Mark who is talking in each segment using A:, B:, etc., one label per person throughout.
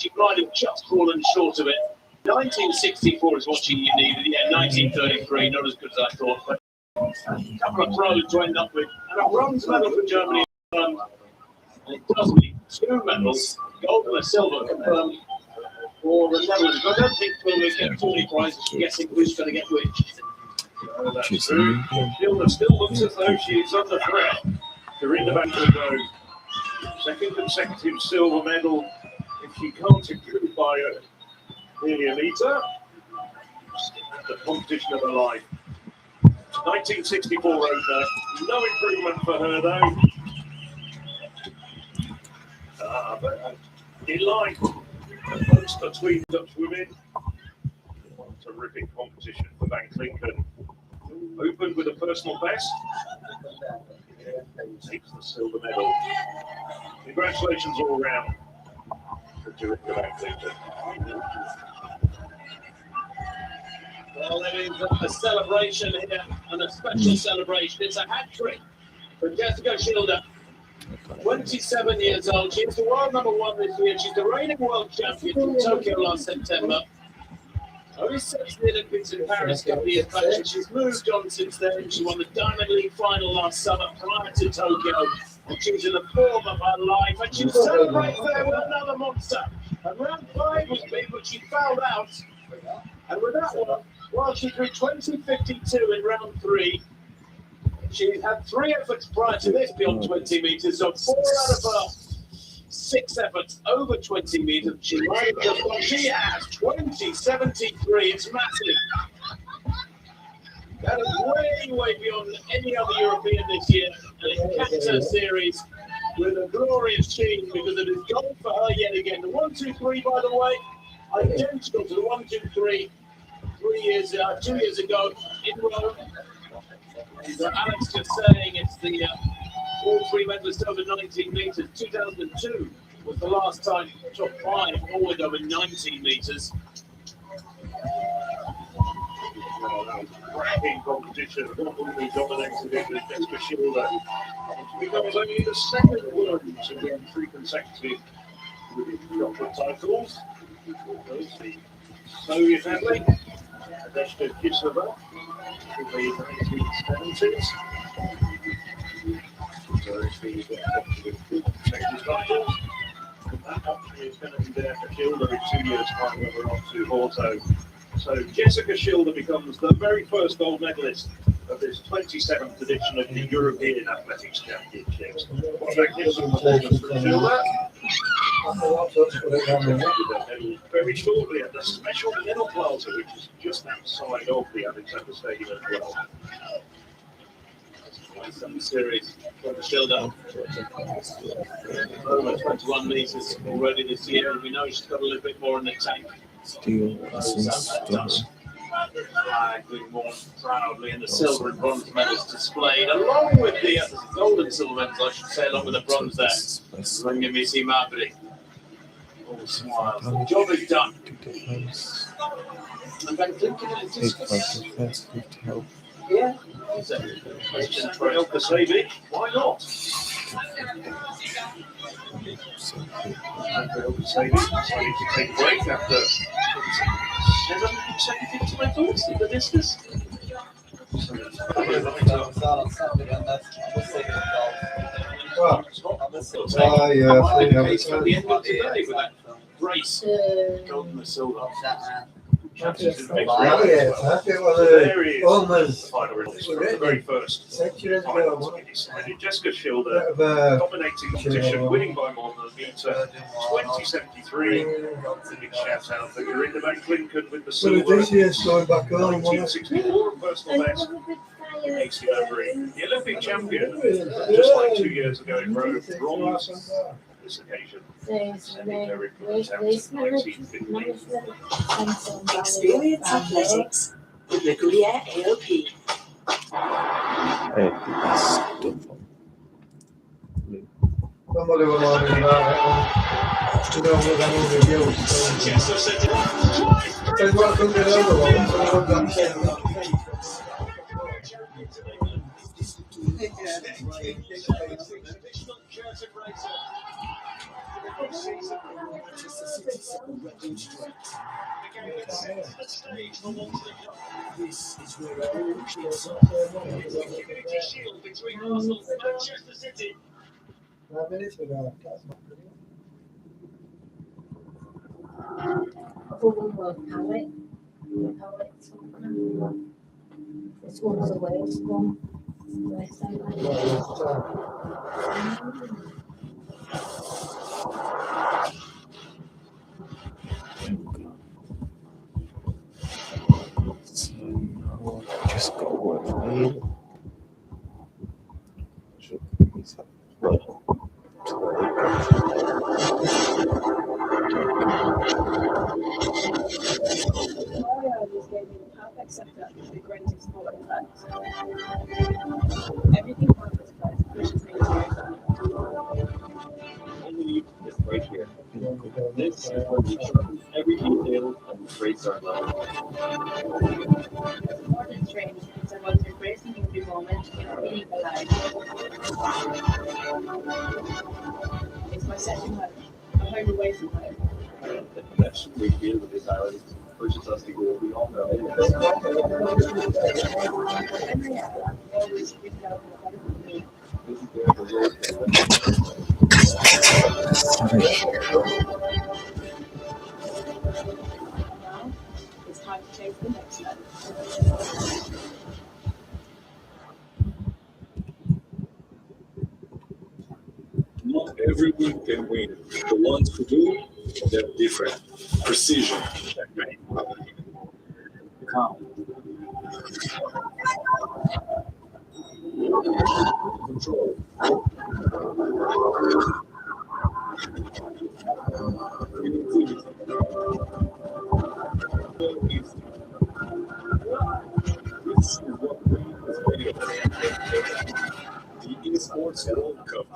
A: She might have just fallen short of it. 1964 is what you needed. Yeah, 1933, not as good as I thought. But a couple of pros to end up with. And a bronze medal for Germany. And it does mean 2 medals, gold and a silver, confirmed for the Netherlands. But I don't think we'll get too many prizes for guessing who's going to get which.
B: That's true.
A: Gilda still looks as though she's under threat. Corinna back to go. Second consecutive silver medal. If she can't improve by nearly a metre, the competition of her life. 1964 opener. No improvement for her though. But in line, close between Dutch women. Terrific competition for Van Klinken. Opened with a personal best. Takes the silver medal. Congratulations all round to Van Klinken.
C: Well, it is a celebration here, and a special celebration. It's a hat-trick for Jessica Schilder. 27 years old. She's the world #1 this year. She's the reigning world champion from Tokyo last September. Only 6 in the Olympics in Paris a couple of years back, and she's moved on since then. She won the Diamond League final last summer prior to Tokyo, and she's in the form of her life, and she celebrates there with another monster. And round 5 was big, but she fouled out. And with that one, while she threw 20.52 in round 3, she had 3 efforts prior to this beyond 20 metres, so 4 out of her 6 efforts over 20 metres. She might have just won. She has 20.73. It's massive. That is way beyond any other European this year. And it caps her series with a glorious sheen because it is gold for her yet again. The 1-2-3, by the way, identical to the 1-2-3 2 years ago in Rome. And Alex just saying it's the all 3 medalists over 19 metres. 2002 was the last time top 5 all went over 19 metres.
A: Cracking competition, probably dominated it with Jessica Schilder. She becomes only the second woman to win 3 consecutive chocolate titles. There's the Soviet athlete, Nadezhda Kisova, in the 1970s. So it's the consecutive titles. That option is going to be there for Schilder in 2 years' time when we're on to Horto. So Jessica Schilder becomes the very first gold medalist of this 27th edition of the European Athletics Championships. What that gives a performance from Schilder. Very shortly at the special medal plaza, which is just outside of the Alexander Stadium as well.
C: Some series from Schilder. Over 21 metres already this year, and we know she's got a little bit more in the tank.
B: Still
C: Flag more proudly, and the silver and bronze medals displayed, along with the gold and silver medals, I should say, along with the bronze there. Rangamisi Mabri. All smiles. The job is done. And Van Klinken is discussed. Yeah.
A: Question for El Kasabi. Why not? El Kasabi decided to take a break after 7 consecutive titles in the discus.
C: Race, gold and silver.
A: There he is. The very first. Jessica Schilder dominating competition, winning by more than a metre. 20.73. Big shout out for Corinna Van Klinken with the silver. 1964 personal best. Casey Mabry, the Olympic champion, just like 2 years ago in Rome, bronze. This occasion.
D: Experience Athletics with the Gruyere AOP. This is where it all kicks off.
A: Community Shield between Arsenal and Manchester City.
E: 5 minutes ago. That's not good.
F: This one's away, this one. West End.
B: So now I've just got to work for me. Right.
F: Mario just gave me the perfect setup for the greatest sporting event. Everything about this place pushes me to
G: Only this right here. This is where we sharpen every detail and trace our line.
F: The modern train is about embracing every moment and feeling alive. It's my second home, a home away from home.
G: The connection we feel with this island pushes us to go beyond our limits.
F: When they are, they always bring out the better for me.
G: This is where the road can
F: Now, it's time to chase the next one.
H: Not everyone can win. The ones who do, they're different. Precision.
G: calm.
H: Control. This is what we as radio the eSports World Cup.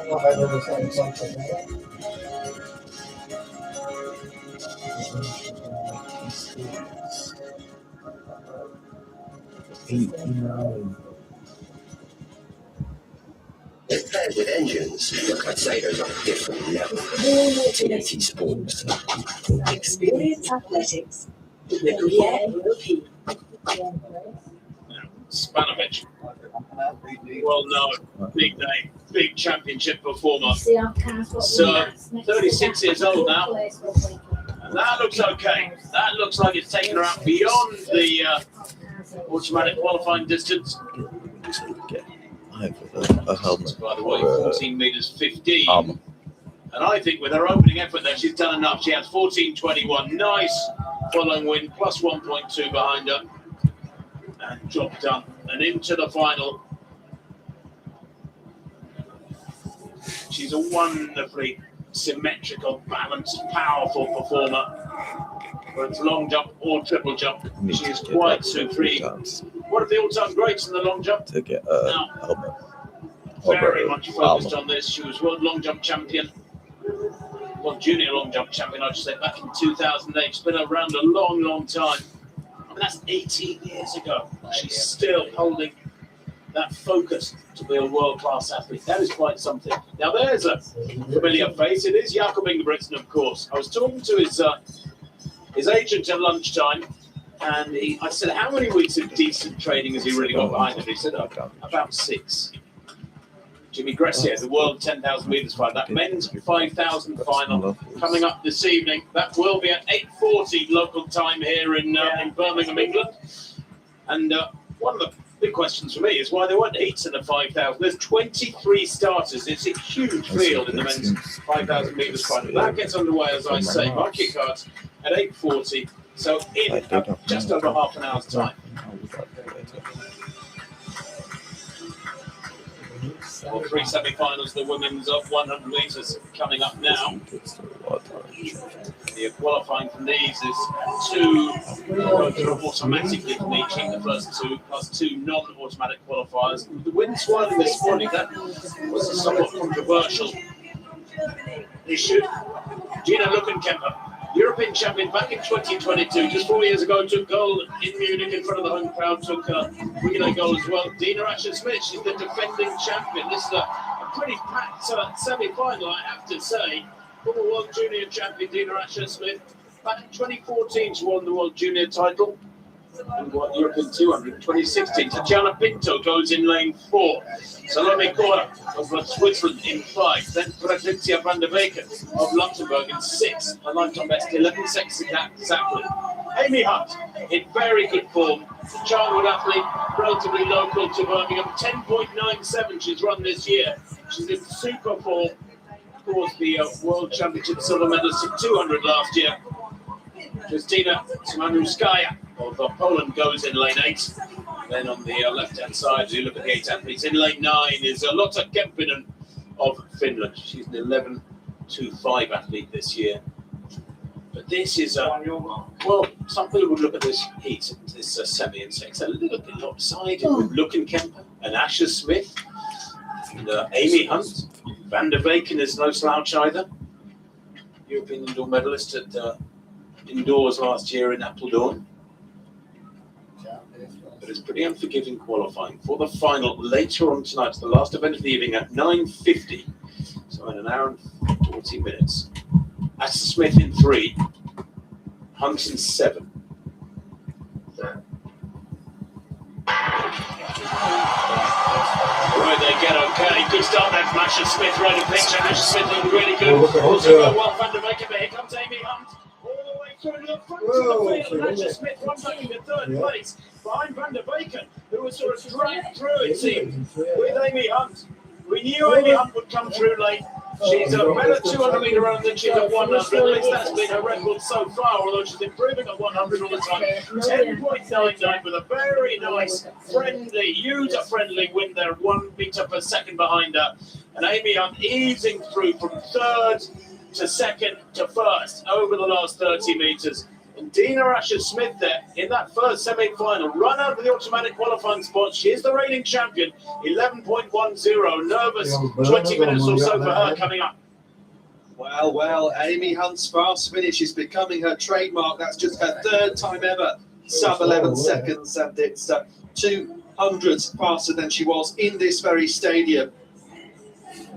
E: I've ever seen something like that.
I: Paired with engines, the Crusaders are a different level. TAT Sports.
D: Experience athletics. Le Gruyere Europe.
A: Spanovich, well known, big name, big championship performer. So, 36 years old now. And that looks okay. That looks like it's taken her out beyond the automatic qualifying distance.
B: A helmet.
A: By the way,
B: or,
A: 14 meters 15.
B: armor.
A: And I think with her opening effort there, she's done enough. She has 14.21. Nice following win, plus 1.2 behind her. And job done. And into the final. She's a wonderfully symmetrical, balanced, powerful performer. Whether it's long jump or triple jump, she is quite supreme. One of the all-time greats in the long jump.
B: To get a helmet.
A: Very much focused on this. She was world long jump champion. Well, junior long jump champion, I should say, back in 2008. She's been around a long, long time. I mean, that's 18 years ago. She's still holding that focus to be a world-class athlete. That is quite something. Now, there's a familiar face. It is Jakob Ingebrigtsen, of course. I was talking to his agent at lunchtime, and I said, how many weeks of decent training has he really got behind him? He said, about 6. Jimmy Gressier, the world 10,000 metres final, that men's 5,000 final coming up this evening. That will be at 8:40 local time here in Birmingham, England. And one of the big questions for me is why there weren't heats in the 5,000. There's 23 starters. It's a huge field in the men's 5,000 metres final. That gets underway, as I say, by kick cards at 8:40. So in just over half an hour's time. Well, 3 semi-finals, the women's 100 metres coming up now. The qualifying from these is 2 automatically from each team, the first 2, plus 2 non-automatic qualifiers. The wind swirling this morning, that was somewhat controversial. They should. Gina Luckenkemper, European champion back in 2022, just 4 years ago, took gold in Munich in front of the home crowd, took a relay gold as well. Dina Asher-Smith, she's the defending champion. This is a pretty packed semi-final, I have to say. Former World Junior champion Dina Asher-Smith. Back in 2014, she won the World Junior title. And won European 200 in 2016. Tatjana Pinto goes in lane 4. Salome Cora of Switzerland in 5. Then Patricia van der Weken of Luxembourg in 6. A lifetime best 11 seconds exactly. Amy Hunt in very good form. Childhood athlete, relatively local to Birmingham. 10.97 she's run this year. She's in super form. Of course, the World Championship silver medalist in 200 last year. Justyna Smanuskaya of Poland goes in lane 8. Then on the left-hand side, as you look at the 8 athletes, in lane 9 is Lotta Kempinen of Finland. She's an 11.25 athlete this year. But this is well, some people would look at this heat, this semi, and say it's a little bit lopsided with Luckenkemper and Asher-Smith and Amy Hunt. Van der Weken is no slouch either. European indoor medalist at indoors last year in Apeldoorn. But it's pretty unforgiving qualifying for the final later on tonight. It's the last event of the evening at 9:50. So in an hour and 40 minutes. Asher-Smith in 3. Hunt in 7. Right, they get okay. Good start there from Asher-Smith. Right in picture. Asher-Smith looking really good. Also got one Van der Weken, but here comes Amy Hunt. All the way through to the front of the field. Asher-Smith runs back into 3rd place behind Van der Weken, who was sort of dragged through, it seemed, with Amy Hunt. We knew Amy Hunt would come through late. She's a better 200-metre runner than she's at 100. At least that's been her record so far, although she's improving at 100 all the time. 10.99 with a very nice, friendly, user-friendly win there, 1 metre per second behind her. And Amy Hunt easing through from 3rd to 2nd to 1st over the last 30 metres. And Dina Asher-Smith there in that first semi-final, run out of the automatic qualifying spot. She is the reigning champion, 11.10. Nervous 20 minutes or so for her coming up.
J: Well, Amy Hunt's fast finish is becoming her trademark. That's just her 3rd time ever sub 11 seconds, and it's 200 faster than she was in this very stadium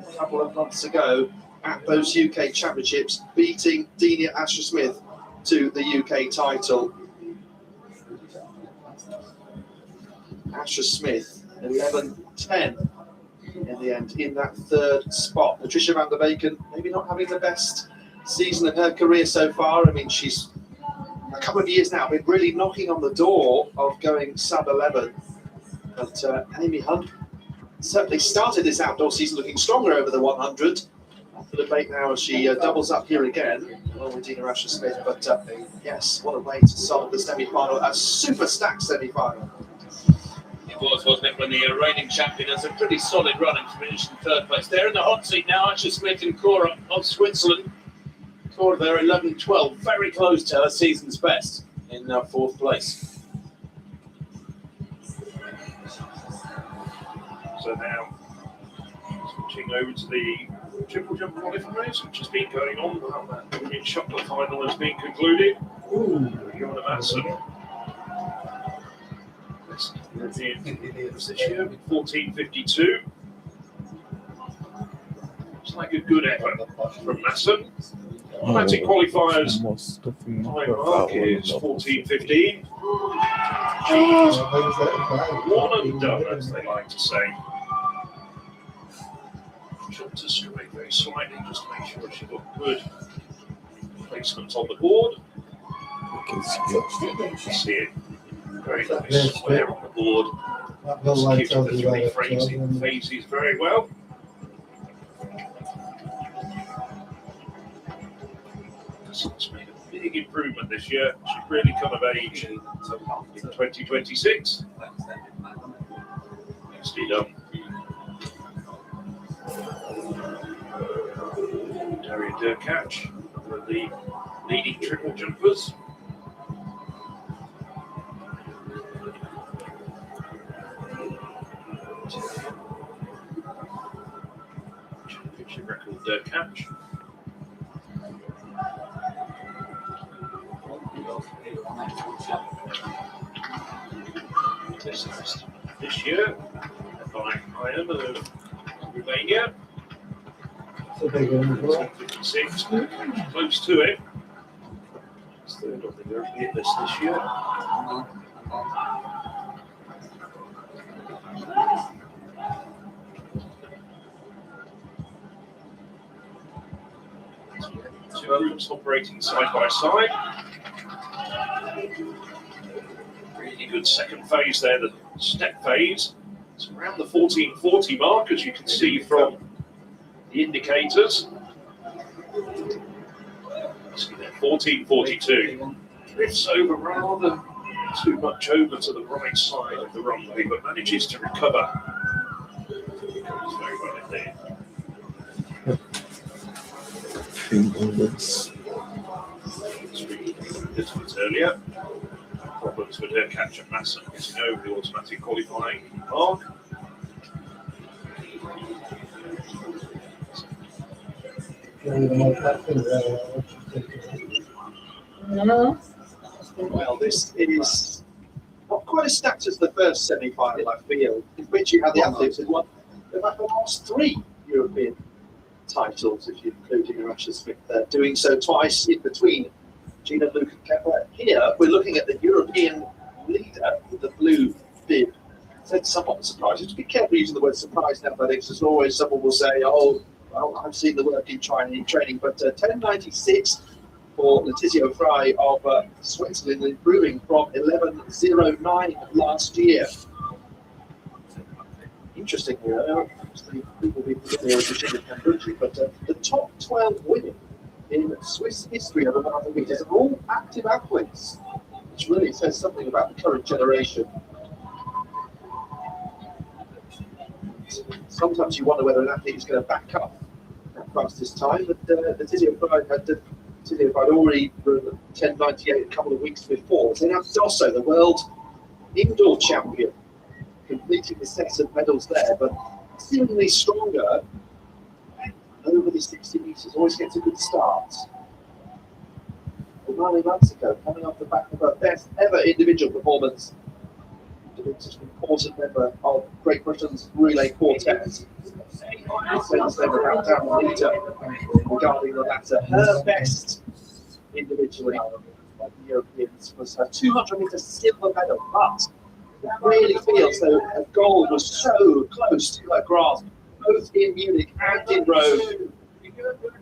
J: a couple of months ago at those UK Championships, beating Dina Asher-Smith to the UK title. Asher-Smith 11.10 in the end in that 3rd spot. Patricia van der Weken maybe not having the best season of her career so far. I mean, she's a couple of years now been really knocking on the door of going sub 11. But Amy Hunt certainly started this outdoor season looking stronger over the 100. The debate now as she doubles up here again, along with Dina Asher-Smith. But yes, what a way to start the semi-final, a super stacked semi-final.
A: It was, wasn't it, when the reigning champion has a pretty solid run and finished in 3rd place. They're in the hot seat now, Asher-Smith and Cora of Switzerland. Cora there 11.12, very close to her season's best in 4th place.
C: So now, switching over to the triple jump qualifying race, which has been going on. The Union Chocolate final has been concluded. Johanna Madsen, best European this year, 14.52. Looks like a good effort from Madsen. Automatic qualifiers time mark is 14.15. She's one and done, as they like to say. To straight very slightly just to make sure she got good placement on the board. See it very nice square on the board. Executed the 3 phases very well. She's made a big improvement this year. She's really come of age in 2026. Nicely done. Daria Derkach, one of the leading triple jumpers. Championship record
A: catch. This year by Iron of Romania.
E: So they go in as well.
A: 56, close to it. It's third on the European list this year. Two others operating side by side. Really good second phase there, the step phase. It's around the 1440 mark, as you can see from the indicators. See there, 1442. Drifts over rather too much over to the right side of the runway, but manages to recover. Goes very well in there. This was earlier. Problems with her catch at Massa getting over the automatic qualifying mark.
J: Well, this is not quite as stacked as the first semi-final, I feel, in which you had the athletes who won the last 3 European titles, if you include Rasha Smith there, doing so twice in between Gina, Luke and Kepler. Here, we're looking at the European leader with the blue bib. So it's somewhat surprising. Just be careful using the word surprise in athletics. As always, someone will say, oh, well, I've seen the work in training, but 10.96 for Letizia Frey of Switzerland, improving from 11.09 last year. Interestingly, obviously people will be familiar with Virginia Cambridge, but the top 12 women in Swiss history over 100 meters are all active athletes, which really says something about the current generation. Sometimes you wonder whether an athlete is going to back up that fastest time, but Letizia Frey had already run 10.98 a couple of weeks before. So now Dosso, the world indoor champion, completing the set of medals there, but seemingly stronger over the 60 metres, always gets a good start. Riley Lansico coming off the back of her best ever individual performance. It's an important member of Great Britain's relay quartet. It says them about Dan Leader regarding the latter. Her best individually of the Europeans was her 200-metre silver medal, but it really feels though her goal was so close to her grasp, both in Munich and in Rome.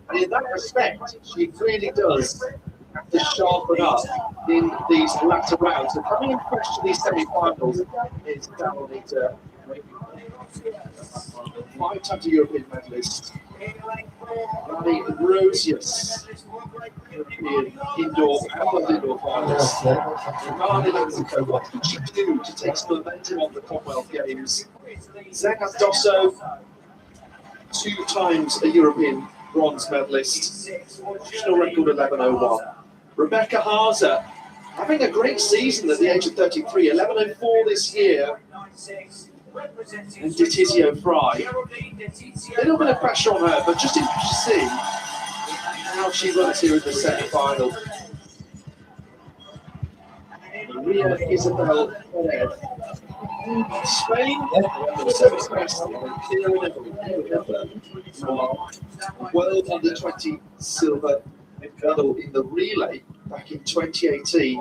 J: And in that respect, she really does have to sharpen up in these latter rounds. So coming in fresh to these semi-finals is Dalonita, 5 times a European medalist. Rani Rosius, European indoor and world indoor finalist. Rani Lansico, what did she do to take some momentum on the Commonwealth Games? Zenat Dosso, 2 times a European bronze medalist. National record 11.01. Rebecca Haase having a great season at the age of 33, 11.04 this year. And Letizia Frey, a little bit of pressure on her, but just interesting to see how she runs here in the semi-final. Maria Isabel Perez, Spain, world under 20 silver medal in the relay back in 2018.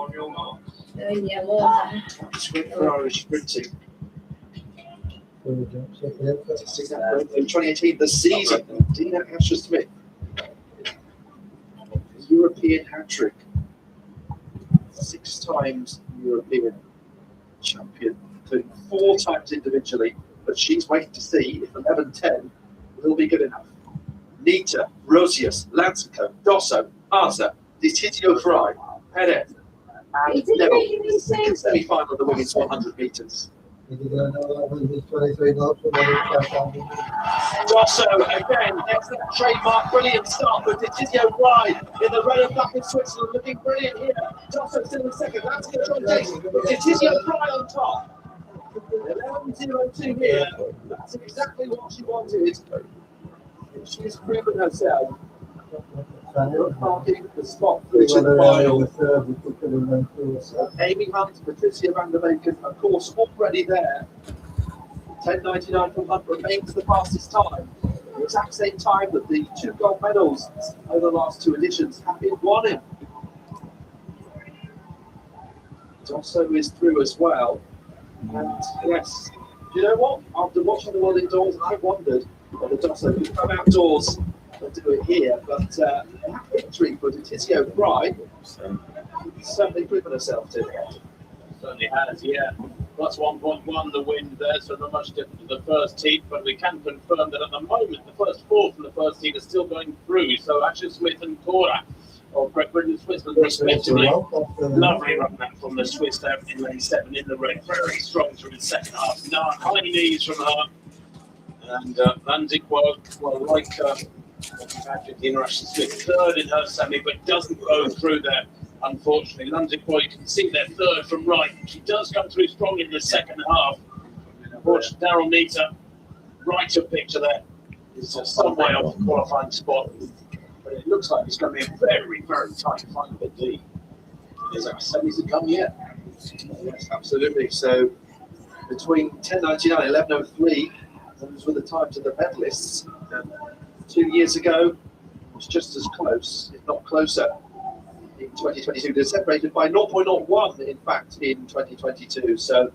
J: Sprint for Irish sprinting. In 2018, the season, Dina Asher-Smith, European hat-trick, 6 times European champion, including 4 times individually, but she's waiting to see if 11.10 will be good enough. Nita, Rosius, Lansico, Dosso, Haase, Letizia Frey, Perez, and Neville, second semi-final of the women's 100 metres. Dosso again, there's that trademark brilliant start for Letizia Frey in the red and black in Switzerland, looking brilliant here. Dosso still in second, that's control takes. Letizia Frey on top. 11.02 here, that's exactly what she wanted. she's proven herself. Marking the spot for the final. Amy Hunt, Patricia van der Beken, of course, already there. 10.99 from Hunt remains the fastest time. The exact same time that the 2 gold medals over the last 2 editions have been won in. Dosso is through as well. And yes, do you know what? After watching the World Indoors, I wondered whether Dosso could come outdoors and do it here. But that victory for Letizia Fry certainly proven herself to.
C: Certainly has, yeah. Plus 1.1 the wind there, so not much different to the first heat, but we can confirm that at the moment the first 4 from the first heat are still going through. So Asher Smith and Cora of Great Britain and Switzerland respectively. Lovely run that from the Swiss there in lane 7 in the red. Very strong through the second half. Now high knees from her. And Lanzik, well, like Dina Asher Smith, third in her semi, but doesn't go through there. Unfortunately, Lanzik, well, you can see their third from right. She does come through strong in the second half. Unfortunately, Daryl needs a right of picture there. It's some way off the qualifying spot. But it looks like it's going to be a very, very tight final indeed. There's our semis to come yet.
J: Yes, absolutely. So between 10.99 and 11.03, those were the times of the medalists. 2 years ago, it was just as close, if not closer. In 2022, they're separated by 0.01, in fact, in 2022. So,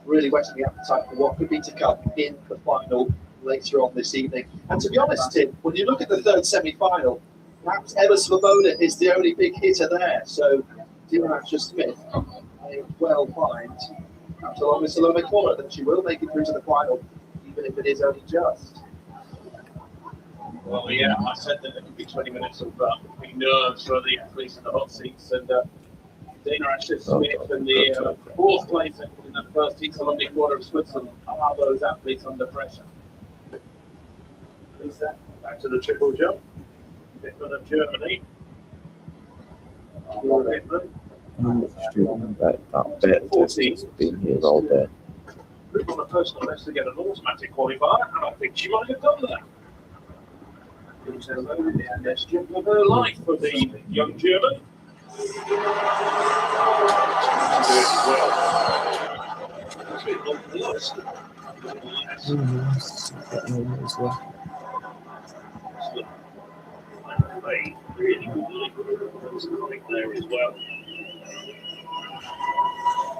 J: really whetting the appetite for what could be to come in the final later on this evening. And to be honest, Tim, when you look at the third semi-final, perhaps Emma Svoboda is the only big hitter there. So, Dina Asher Smith may well find, perhaps along with Salome Cora, that she will make it through to the final, even if it is only just.
C: Well, yeah, I said that there could be 20 minutes of big nerves for the athletes in the hot seats. And Dina Asher Smith and the 4th place in the first heat, Salome Cora of Switzerland, are those athletes under pressure? Lisa, back to the triple jump. Bittman of Germany. Bittman.
B: That bet has been here all day.
C: Group on a personal best to get an automatic qualifier, and I think she might have done that. It's a the best jump of her life for the young German. Really good leap there as well.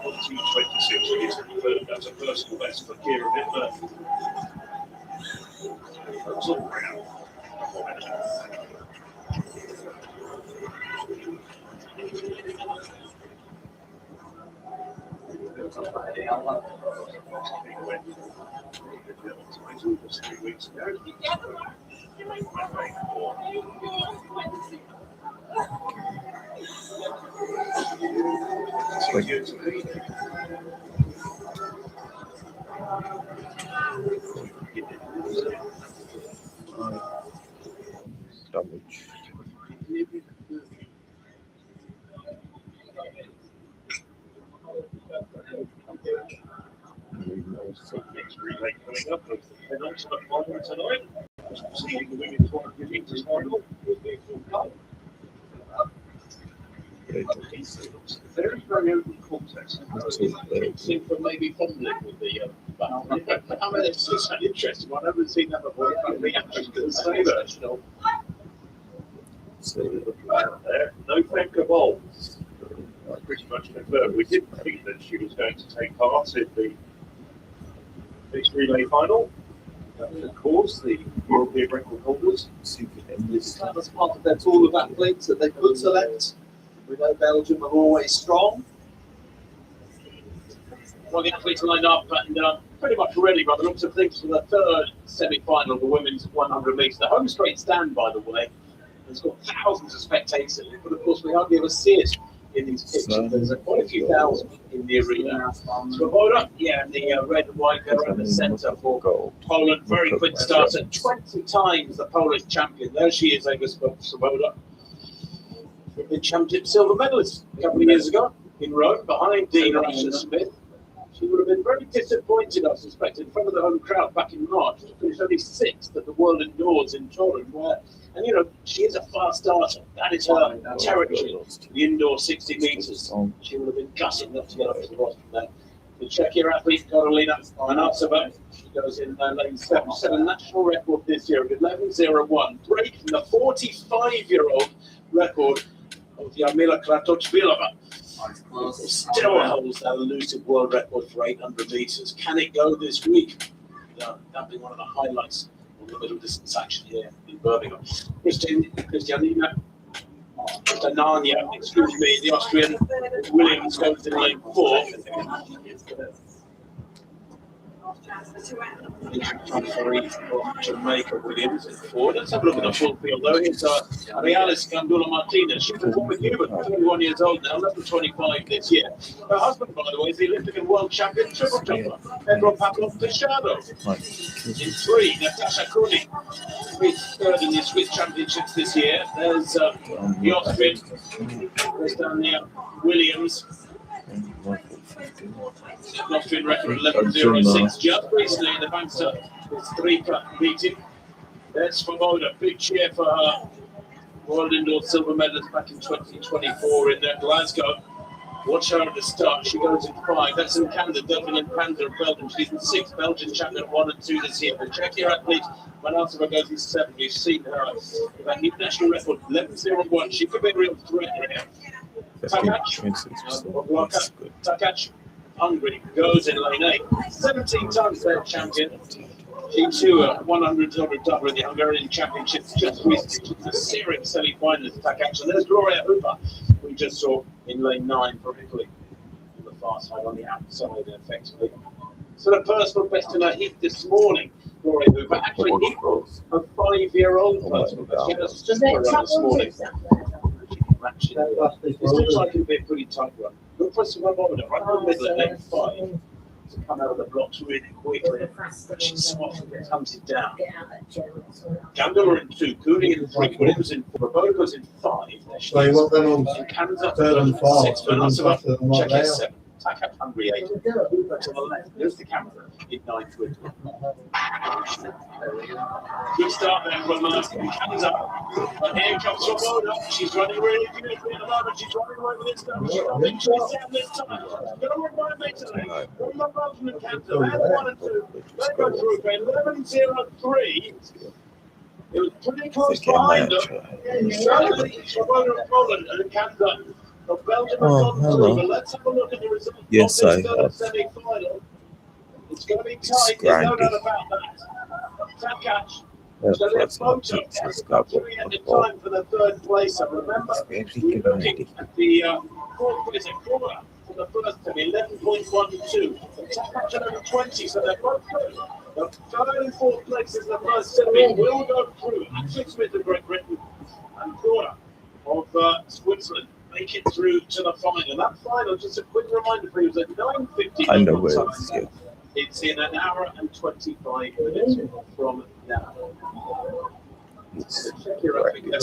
C: 2:26 is confirmed as a personal best for Kira Bittman. That's all round. Just 3 weeks ago.
B: Damage.
C: Next relay coming up with the penultimate final tonight. Seeing the women's 100 metres final. Very, very open contest. Seemed for maybe fumbling with the I mean, it's just an interesting one. I haven't seen that before. The reaction to the same version. There, no Femke Bowles. Pretty much confirmed. We didn't think that she was going to take part in the mixed relay final. And of course, the European record holders.
J: That was part of their pool of athletes that they could select. We know Belgium are always strong.
C: Well, the athletes lined up and pretty much ready by the looks of things for the third semi-final of the women's 100 metres. The home straight stand, by the way, has got thousands of spectators in it, but of course we hardly ever see it in these pictures. There's quite a few thousand in the arena. Svoboda, yeah, the red and white there in the centre for Poland. Very quick start at 20 times the Polish champion. There she is, Eva Svoboda. The championship silver medalist a couple of years ago in Rome, behind Dina Asher Smith. She would have been very disappointed, I suspect, in front of the home crowd back in March to finish only 6th at the World Indoors in Turin, where, and she is a fast starter. That is her territory, the indoor 60 metres. She would have been gutted not to get up to the rostrum there. The Czechia athlete, Karolina Manasova, she goes in lane 7, set a national record this year of 11.01, breaking the 45-year-old record of Jarmila Kratochvilova. Still holds that elusive world record for 800 metres. Can it go this week? That'll be one of the highlights of the middle distance action here in Birmingham. Christianina, the Austrian Williams goes in lane 4. Jamaica Williams in 4. Let's have a look at the full field though. Here's Arialis Gandula Martinez. She's a woman human, 21 years old now, 11.25 this year. Her husband, by the way, is the Olympic and world champion triple jumper, Pedro Pablo Pichado. In 3, Natasha Kruni, third in the Swiss championships this year. There's the Austrian, Christiania Williams. Austrian record 11.06. Just recently in the Banster, it's 3-cut beating. There's Svoboda. Big cheer for her. World Indoor silver medalist back in 2024 in Glasgow. Watch her at the start. She goes in 5. That's in Canada. Delphine Panzer of Belgium. She's in 6. Belgian champion 1 and 2 this year. The Czechia athlete, Manasova, goes in 7. You've seen her. That new national record 11.01. She could be a real threat here. Takac, Hungary, goes in lane 8. 17 times their champion. She too, 100 double in the Hungarian Championships just recently. She's a serious semi-finalist, Takac. And there's Gloria Hooper, we just saw in lane 9 for Italy. On the far side, on the outside, effectively. So the personal best in her heat this morning, Gloria Hooper, actually equals a 5-year-old personal best. She had a super run this morning. It looks like it'll be a pretty tight run. Look for Svoboda right in the middle at lane 5 to come out of the blocks really quickly. But she's smart and comes it down. Gandula in 2, Cooney in 3, Williams in 4, Svoboda's in 5.
E: So you want them on
C: Canada
E: third and
C: 6, Manasova, Czechia 7. Takac Hungary 8. Hooper to the left. There's the camera in 9th with good start there from Canada. But here comes Svoboda. She's running really beautifully at the moment. She's running away with this time. She's not being chased down this time. She's going to run later. From the Belgian and Canada. They had 1 and 2. They go through for 11.03. It was pretty close behind them. Svoboda and Poland and Canada. Belgium
B: hello.
C: but let's have a look at the result.
B: Yes, I have.
C: Semi-final. It's going to be tight, there's no doubt about that. Takac. It's going to be a photo. Doing it in time for the 3rd place. And remember, we're looking at the 4th place at corner for the first semi, 11.12. Takac at over 20, so they're both good. The 3rd and 4th places in the first semi will go through. Ashley Smith of Great Britain and corner of Switzerland make it through to the final. That final, just a quick reminder for you, is at 9:50.
B: I know where it's here.
C: It's in an hour and 25 minutes from now. Check your living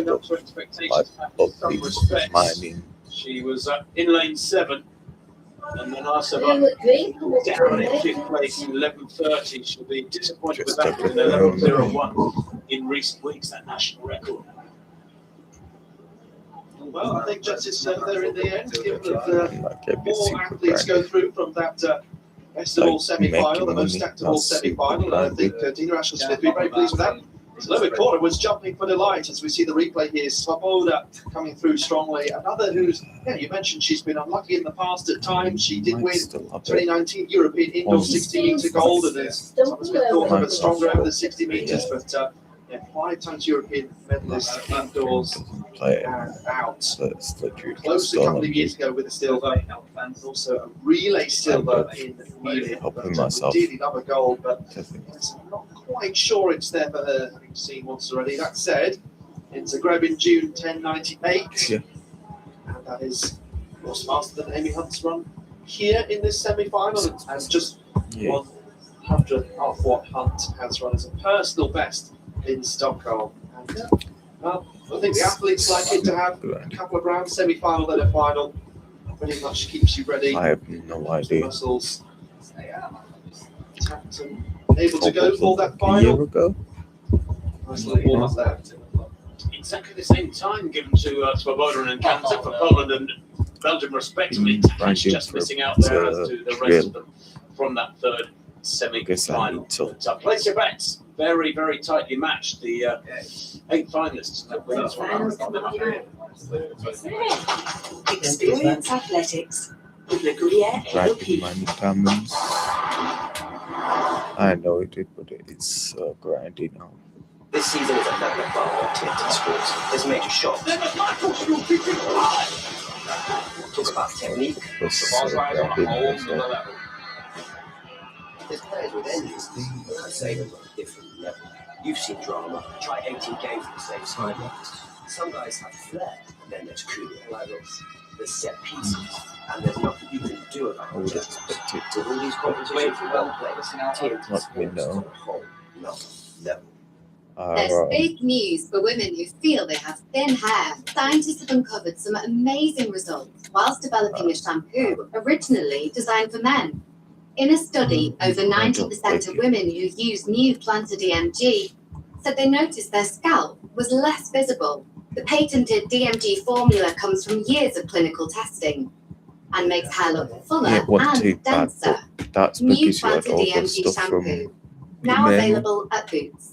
C: up to expectations. Some respects. She was in lane 7, and then Manasova down in 5th place in 11.30. She'll be disappointed with that in 11.01 in recent weeks, that national record. Well, I think justice there in the end, given that 4 athletes go through from that best of all semi-final, the most stacked of all semi-final, and I think Dina Ashley-Smith will be very pleased with that. Slovic Porter was jumping for delight as we see the replay here. Svoboda coming through strongly. Another who's, you mentioned she's been unlucky in the past at times. She did win 2019 European Indoor 60 metre gold, and is sometimes been thought of as stronger over the 60 metres, but 5 times European medalist indoors and out. Close a couple of years ago with a silver, and also a relay silver in Munich. Ideally another gold, but I'm not quite sure it's there for her, having seen once already. That said, it's a grab in June 10.98, and that is, of course, faster than Amy Hunt's run here in this semi-final, and just 100th of what Hunt has run as a personal best in Stockholm. And, well, I think the athletes like it to have a couple of rounds, semi-final, then a final.
J: pretty much keeps you ready.
B: I have no idea.
J: Muscles tapped and able to go for that
B: A year
J: final.
B: ago?
J: Nice little warm up there.
A: Exactly the same time given to Svoboda and Kanta for Poland and Belgium respectively. Takic just missing out there as to the rest of them from that third semi-final. So place your bets. Very, very tightly matched. The 8 finalists that win this one.
D: Experience Athletics with Le Gruyere
B: Dragging
D: AOP.
B: my diamonds. I know it did, but it's grindy now.
I: This season is another bar of TNT Sports. There's major shots. Talk about technique.
B: Plus,
A: Ballswise on a whole
B: grindy,
A: nother level.
I: There's players with endings. I say them on a different level. You've seen drama. Try 18 games at the same time. Some guys have flair, and then there's cool levels. There's set pieces, and there's nothing you can do about
B: I would
I: it.
B: expect it
I: With
B: to
I: all these competitions for well players, TNT
B: let me
I: Sports
B: know.
I: is on a whole nother level.
K: There's big news for women who feel they have thin hair. Scientists have uncovered some amazing results whilst developing a shampoo originally designed for men. In a study, over 90% of women who used new plantar DMG said they noticed their scalp was less visible. The patented DMG formula comes from years of clinical testing and makes hair look fuller
B: it wasn't too
K: and
B: bad,
K: denser.
B: but that's
K: New
B: because you had
K: plantar
B: all the
K: DMG
B: stuff from
K: shampoo, now
B: men.
K: available at Boots.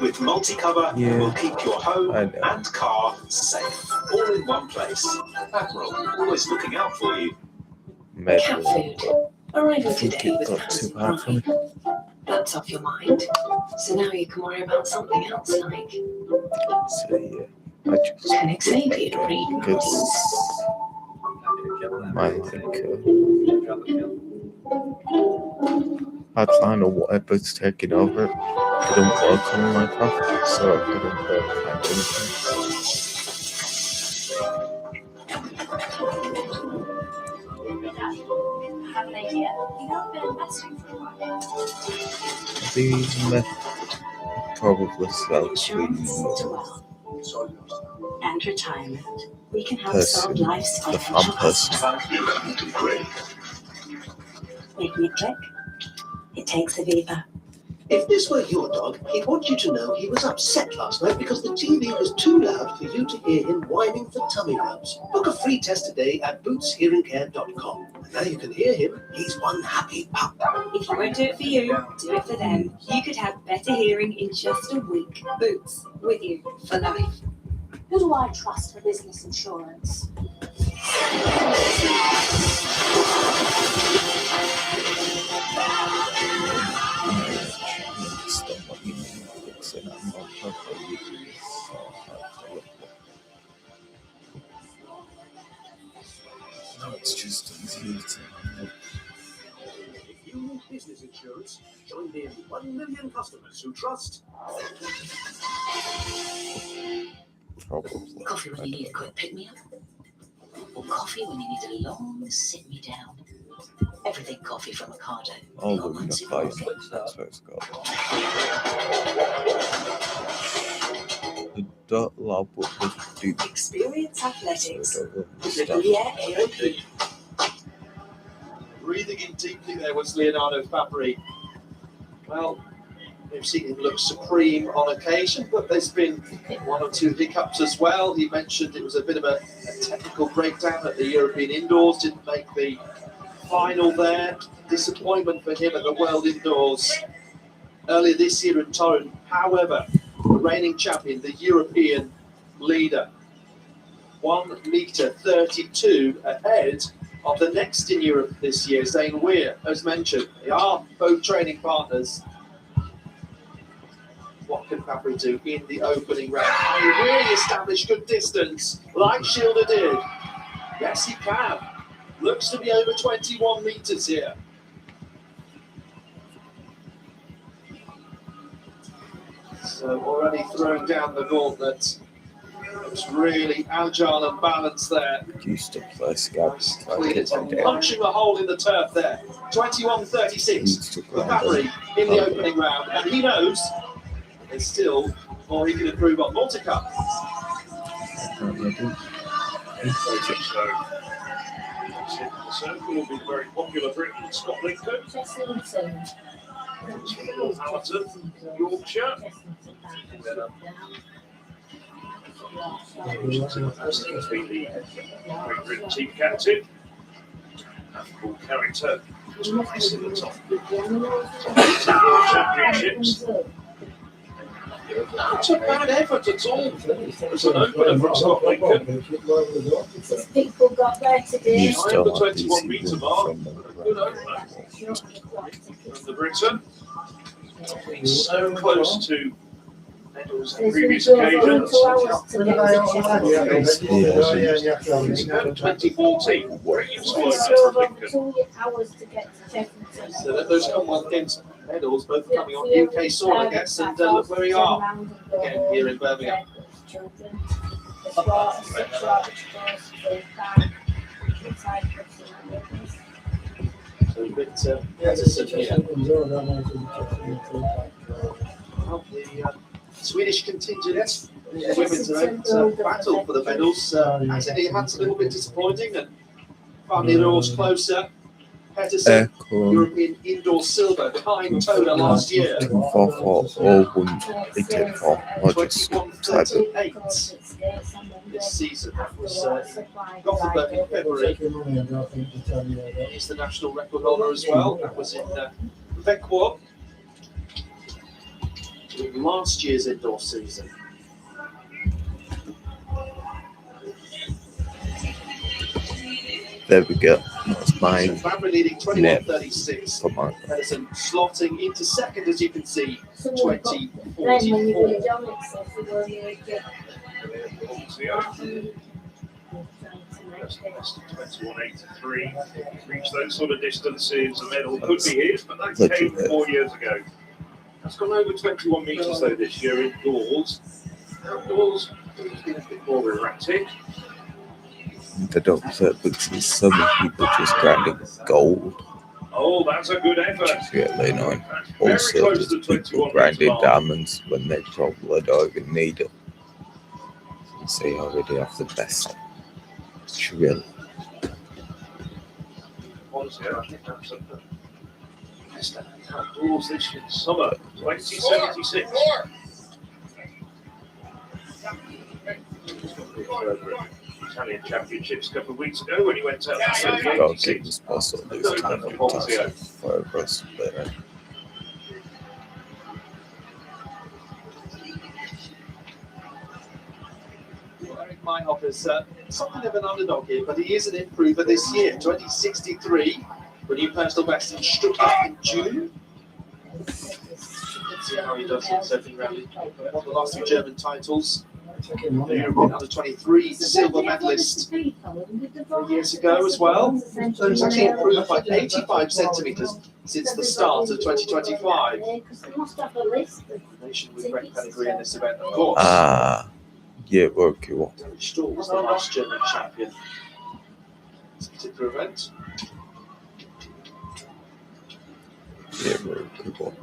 C: With multi-cover,
B: Yeah,
C: we'll keep your home
B: I know.
C: and car safe, all in one place. Admiral, always looking out for you.
D: Cat
B: Medal.
D: food. Arriving today with
B: Not too
D: fancy
B: bad for me.
D: pride. That's off your mind. So now you can worry about something else like,
B: So yeah, I just
D: can Xavier read
B: because
D: minds?
B: my hardline or whatever's taking over, it didn't work on Minecraft, so I couldn't find anything.
F: Have an idea? You know, I've been investing for a while.
B: These met probably sell
D: Insurance
B: to
D: to wealth and retirement. We can help
B: person,
D: solve life's
B: the
D: financial
B: fan person.
D: puzzles. Making it click? It takes a Viva.
L: If this were your dog, he'd want you to know he was upset last night because the TV was too loud for you to hear him whining for tummy rubs. Book a free test today at bootshearingcare.com. And now you can hear him. He's one happy pup.
M: If you won't do it for you, do it for them. You could have better hearing in just a week. Boots, with you for life.
F: Who do I trust for business insurance?
B: No, it's just easier to
L: If you need business insurance, join the 1 million customers who trust.
B: probably.
D: Coffee when you need a quick pick-me-up? Or coffee when you need a long sit-me-down? Everything coffee from Ocado.
B: All the unified, that's what it's got. The dot lab would do
D: Experience Athletics
B: so
D: with Le Gruyere AOP.
J: Breathing in deeply there was Leonardo Fabri. Well, we've seen him look supreme on occasion, but there's been one or two hiccups as well. He mentioned it was a bit of a technical breakdown at the European Indoors, didn't make the final there. Disappointment for him at the World Indoors earlier this year in Torrent. However, the reigning champion, the European leader, 1 meter 32 ahead of the next in Europe this year, Zane Weir, as mentioned. They are both training partners. What can Fabry do in the opening round? Can he really establish good distance like Schilder did? Yes, he can. Looks to be over 21 meters here. So already throwing down the gauntlet. Looks really agile and balanced there.
B: used to play scabs.
J: Clean it on, punching a hole in the turf there. 21-36 for Fabry in the opening round. And he knows there's still more he can improve on. Multicut.
A: Very much so. The circle will be very popular for England. Scott Lincoln. Hamilton, Yorkshire. He's been the Great Britain team captain. And cool character. Twice in the top championships. Not a bad effort at all. It's an opener from Scott Lincoln.
F: People got there today.
B: You still
A: The
B: have these
A: 21 metre mark.
B: from the
A: Good opener from the Britain. Been so close to medals on previous occasions. 2014, very useful opener from Lincoln.
J: So that those Commonwealth Games medals both coming on UK soil, I guess, and look where we are again here in Birmingham. So a bit reticent here. Well, the Swedish contingent, the women's event battle for the medals, has indeed had a little bit disappointing, and finally they're always closer. Peterson, European indoor silver behind Toda last year. 21:38 this season. That was Gothenburg in February. He's the national record holder as well. That was in Vancouver in last year's indoor season.
B: There we go. That's mine.
J: Fabry leading 21:36. Peterson slotting into second, as you can see, 20:44.
A: 21:83. Reach those sort of distances, a medal could be his, but that came 4 years ago. That's gone over 21 metres though this year indoors. Outdoors, it's been a bit more erratic.
B: They don't say because some people just grinding gold.
A: Oh, that's a good effort.
B: Which is really annoying. Also, there's people grinding diamonds when they probably don't even need them. So you already have the best drill.
A: Honestly, I think that's the best outdoors this summer, 2076. Italian Championships a couple of weeks ago when he went out to the
B: Goalkeepers also lose time and time for us.
J: Eric Meinhof is something of an underdog here, but he is an improver this year. 2063, the new personal best in Stuttgart in June. Let's see how he does in surfing rally. Won the last two German titles. The European under-23 silver medalist 3 years ago as well. So he's actually improved by 85 centimetres since the start of 2025. Nation with great pedigree in this event, of course.
B: Yeah, work you want.
J: Stoll was the last German champion. This particular event.
B: Yeah, work you want.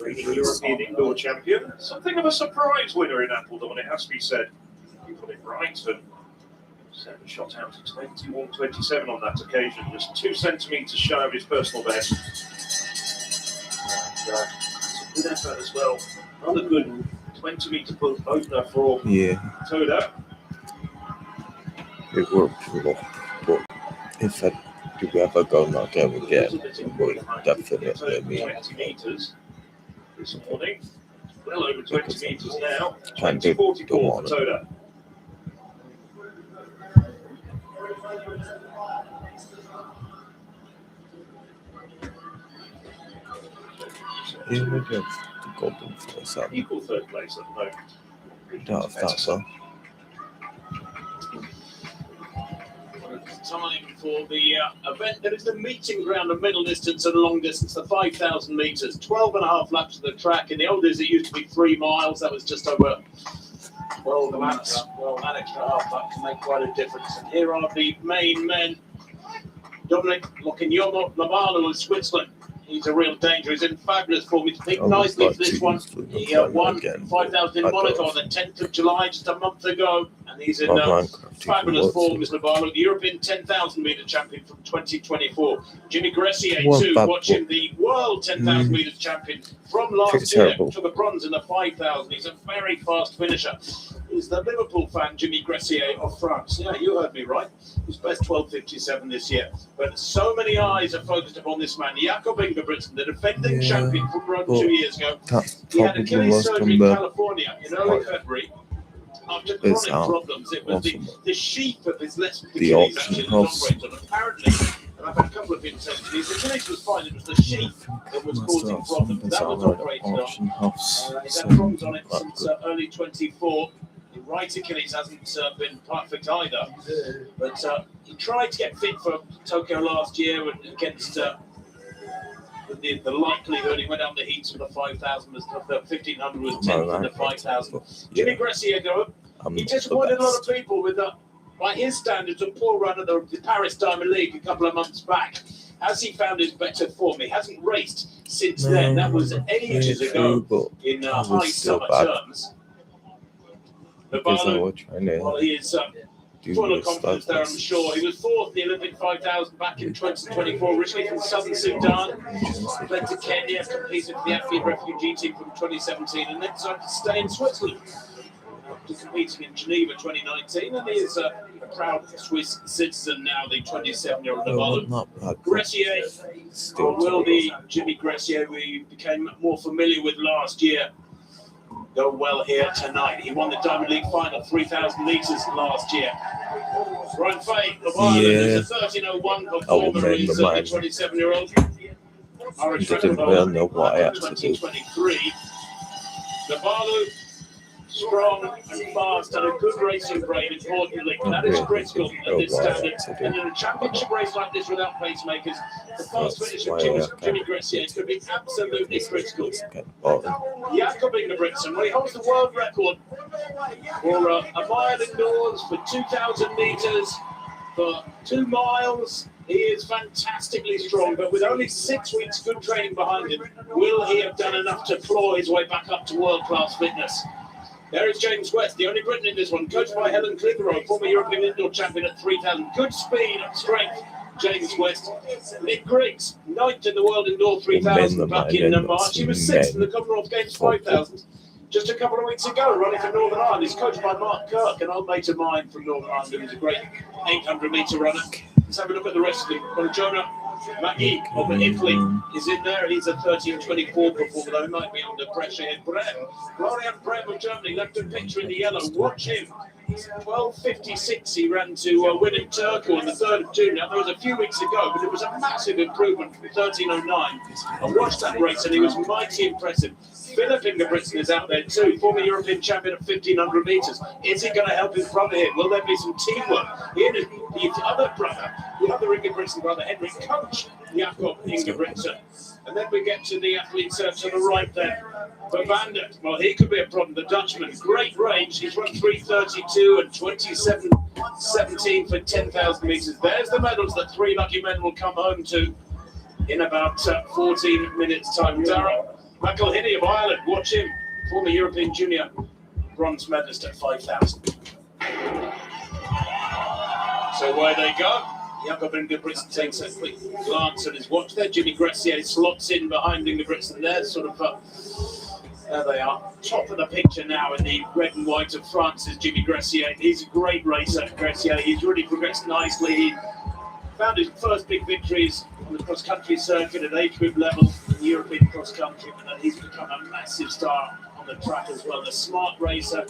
A: European indoor champion, something of a surprise winner in Appledon, it has to be said. He got it right and set the shot out to 21:27 on that occasion, just 2 centimetres shy of his personal best. And, it's a good effort as well. Another good 20-metre opener for Toda.
B: It worked a lot, but if I do ever go knock out again, we definitely mean
A: 20 metres this morning. Well over 20 metres now.
B: trying to
A: 20:44
B: go
A: for
B: on.
A: Toda.
B: Yeah, maybe I've golden for some.
A: Equal third place at the moment.
B: Don't have that though.
C: Time for the event that is the meeting ground of middle distance and long distance, the 5,000 metres, 12.5 laps of the track. In the old days, it used to be 3 miles. That was just over 12 laps. Well, that extra half lap can make quite a difference. And here are the main men. Dominic Locchignolo Lamano of Switzerland.
A: He's a real danger. He's in fabulous form. He's picked nicely for this one. He won 5,000 in Monaco on the 10th of July, just a month ago. And he's in fabulous form, Mr. Navarro, the European 10,000 metre champion from 2024. Jimmy Gressier, too, watch him, the world 10,000 metres champion from last year. Took a bronze in the 5,000. He's a very fast finisher. He's the Liverpool fan, Jimmy Gressier of France. Yeah, you heard me right. He's best 12.57 this year. But so many eyes are focused upon this man, Jakob Ingebrigtsen, the defending champion from Rome 2 years ago. He had Achilles surgery in California in early February. After chronic problems, it was the sheath of his left Achilles actually that was operated on. Apparently, and I've had a couple of intensities. The Achilles was fine, it was the sheath that was causing problems. That was operated on. He's had problems on it since early 24. The right Achilles hasn't been perfect either, but he tried to get fit for Tokyo last year and against the likelihood he went down the heats of the 5,000, the 1,500 was 10th and the 5,000. Jimmy Gressier, though, he disappointed a lot of people with by his standards, a poor run at the Paris Diamond League a couple of months back. Has he found his better form? He hasn't raced since then. That was ages ago in high summer terms. Navarro, well, he is full of confidence there, I'm sure. He was fourth in the Olympic 5,000 back in 2024, originally from Southern Sudan. Went to Kenya, competed for the Afghan refugee team from 2017, and then decided to stay in Switzerland after competing in Geneva 2019. And he is a proud Swiss citizen now, the 27-year-old Navarro. Gressier, or will the Jimmy Gressier we became more familiar with last year go well here tonight? He won the Diamond League final 3,000 metres last year. Ryan Fay of Ireland is a 13:01 performer. He's a 27-year-old. Irish record holder 2023. Navarro, strong and fast and a good racing brain, importantly. That is critical at this standard. And in a championship race like this without pacemakers, the fast finish of Jimmy Gressier is going to be absolutely critical. Jakob Ingebrigtsen, well, he holds the world record for a mile indoors, for 2,000 metres, for 2 miles. He is fantastically strong, but with only 6 weeks good training behind him, will he have done enough to claw his way back up to world-class fitness? There is James West, the only Briton in this one, coached by Helen Clitheroe, former European indoor champion at 3,000. Good speed and strength, James West. Nick Griggs, 9th in the world indoor 3,000 back in March. He was 6th in the Commonwealth Games 5,000 just a couple of weeks ago, running for Northern Ireland. He's coached by Mark Kirk, an old mate of mine from Northern Ireland, who's a great 800-metre runner. Let's have a look at the rest of them. Well, Jonah Maggi of Italy is in there. He's a 13:24 performer, though he might be under pressure here. Florian Brem of Germany, left a picture in the yellow. Watch him. 12:56 he ran to win in Turku on the 3rd of June. Now, that was a few weeks ago, but it was a massive improvement from 13:09. I watched that race and he was mighty impressive. Philip Ingebrigtsen is out there too, former European champion at 1,500 metres. Is he going to help his brother here? Will there be some teamwork? He and his other brother, the other Ingebrigtsen brother, Henrik, coach Jakob Ingebrigtsen. And then we get to the athletes to the right there. Vervander, well, he could be a problem. The Dutchman, great range. He's run 3:32 and 27:17 for 10,000 metres. There's the medals that 3 lucky men will come home to in about 14 minutes' time. Dara McElhinney of Ireland, watch him. Former European junior bronze medalist at 5,000. So where they go? Jakob Ingebrigtsen takes a quick glance at his watch there. Jimmy Gressier slots in behind Ingebrigtsen there, sort of. There they are. Top of the picture now in the red and white of France is Jimmy Gressier. He's a great racer, Gressier. He's really progressed nicely. He found his first big victories on the cross-country circuit at age group level in the European cross-country, and then he's become a massive star on the track as well. The smart racer.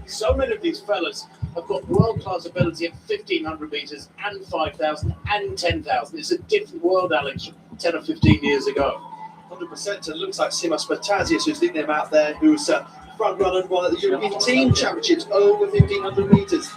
A: So many of these fellas have got world-class ability at 1,500 metres and 5,000 and 10,000. It's a different world, Alex, from 10 or 15 years ago.
J: 100%. And it looks like Simos Batasius, who's leading them out there, who's front runner one at the European Team Championships over 1,500 metres.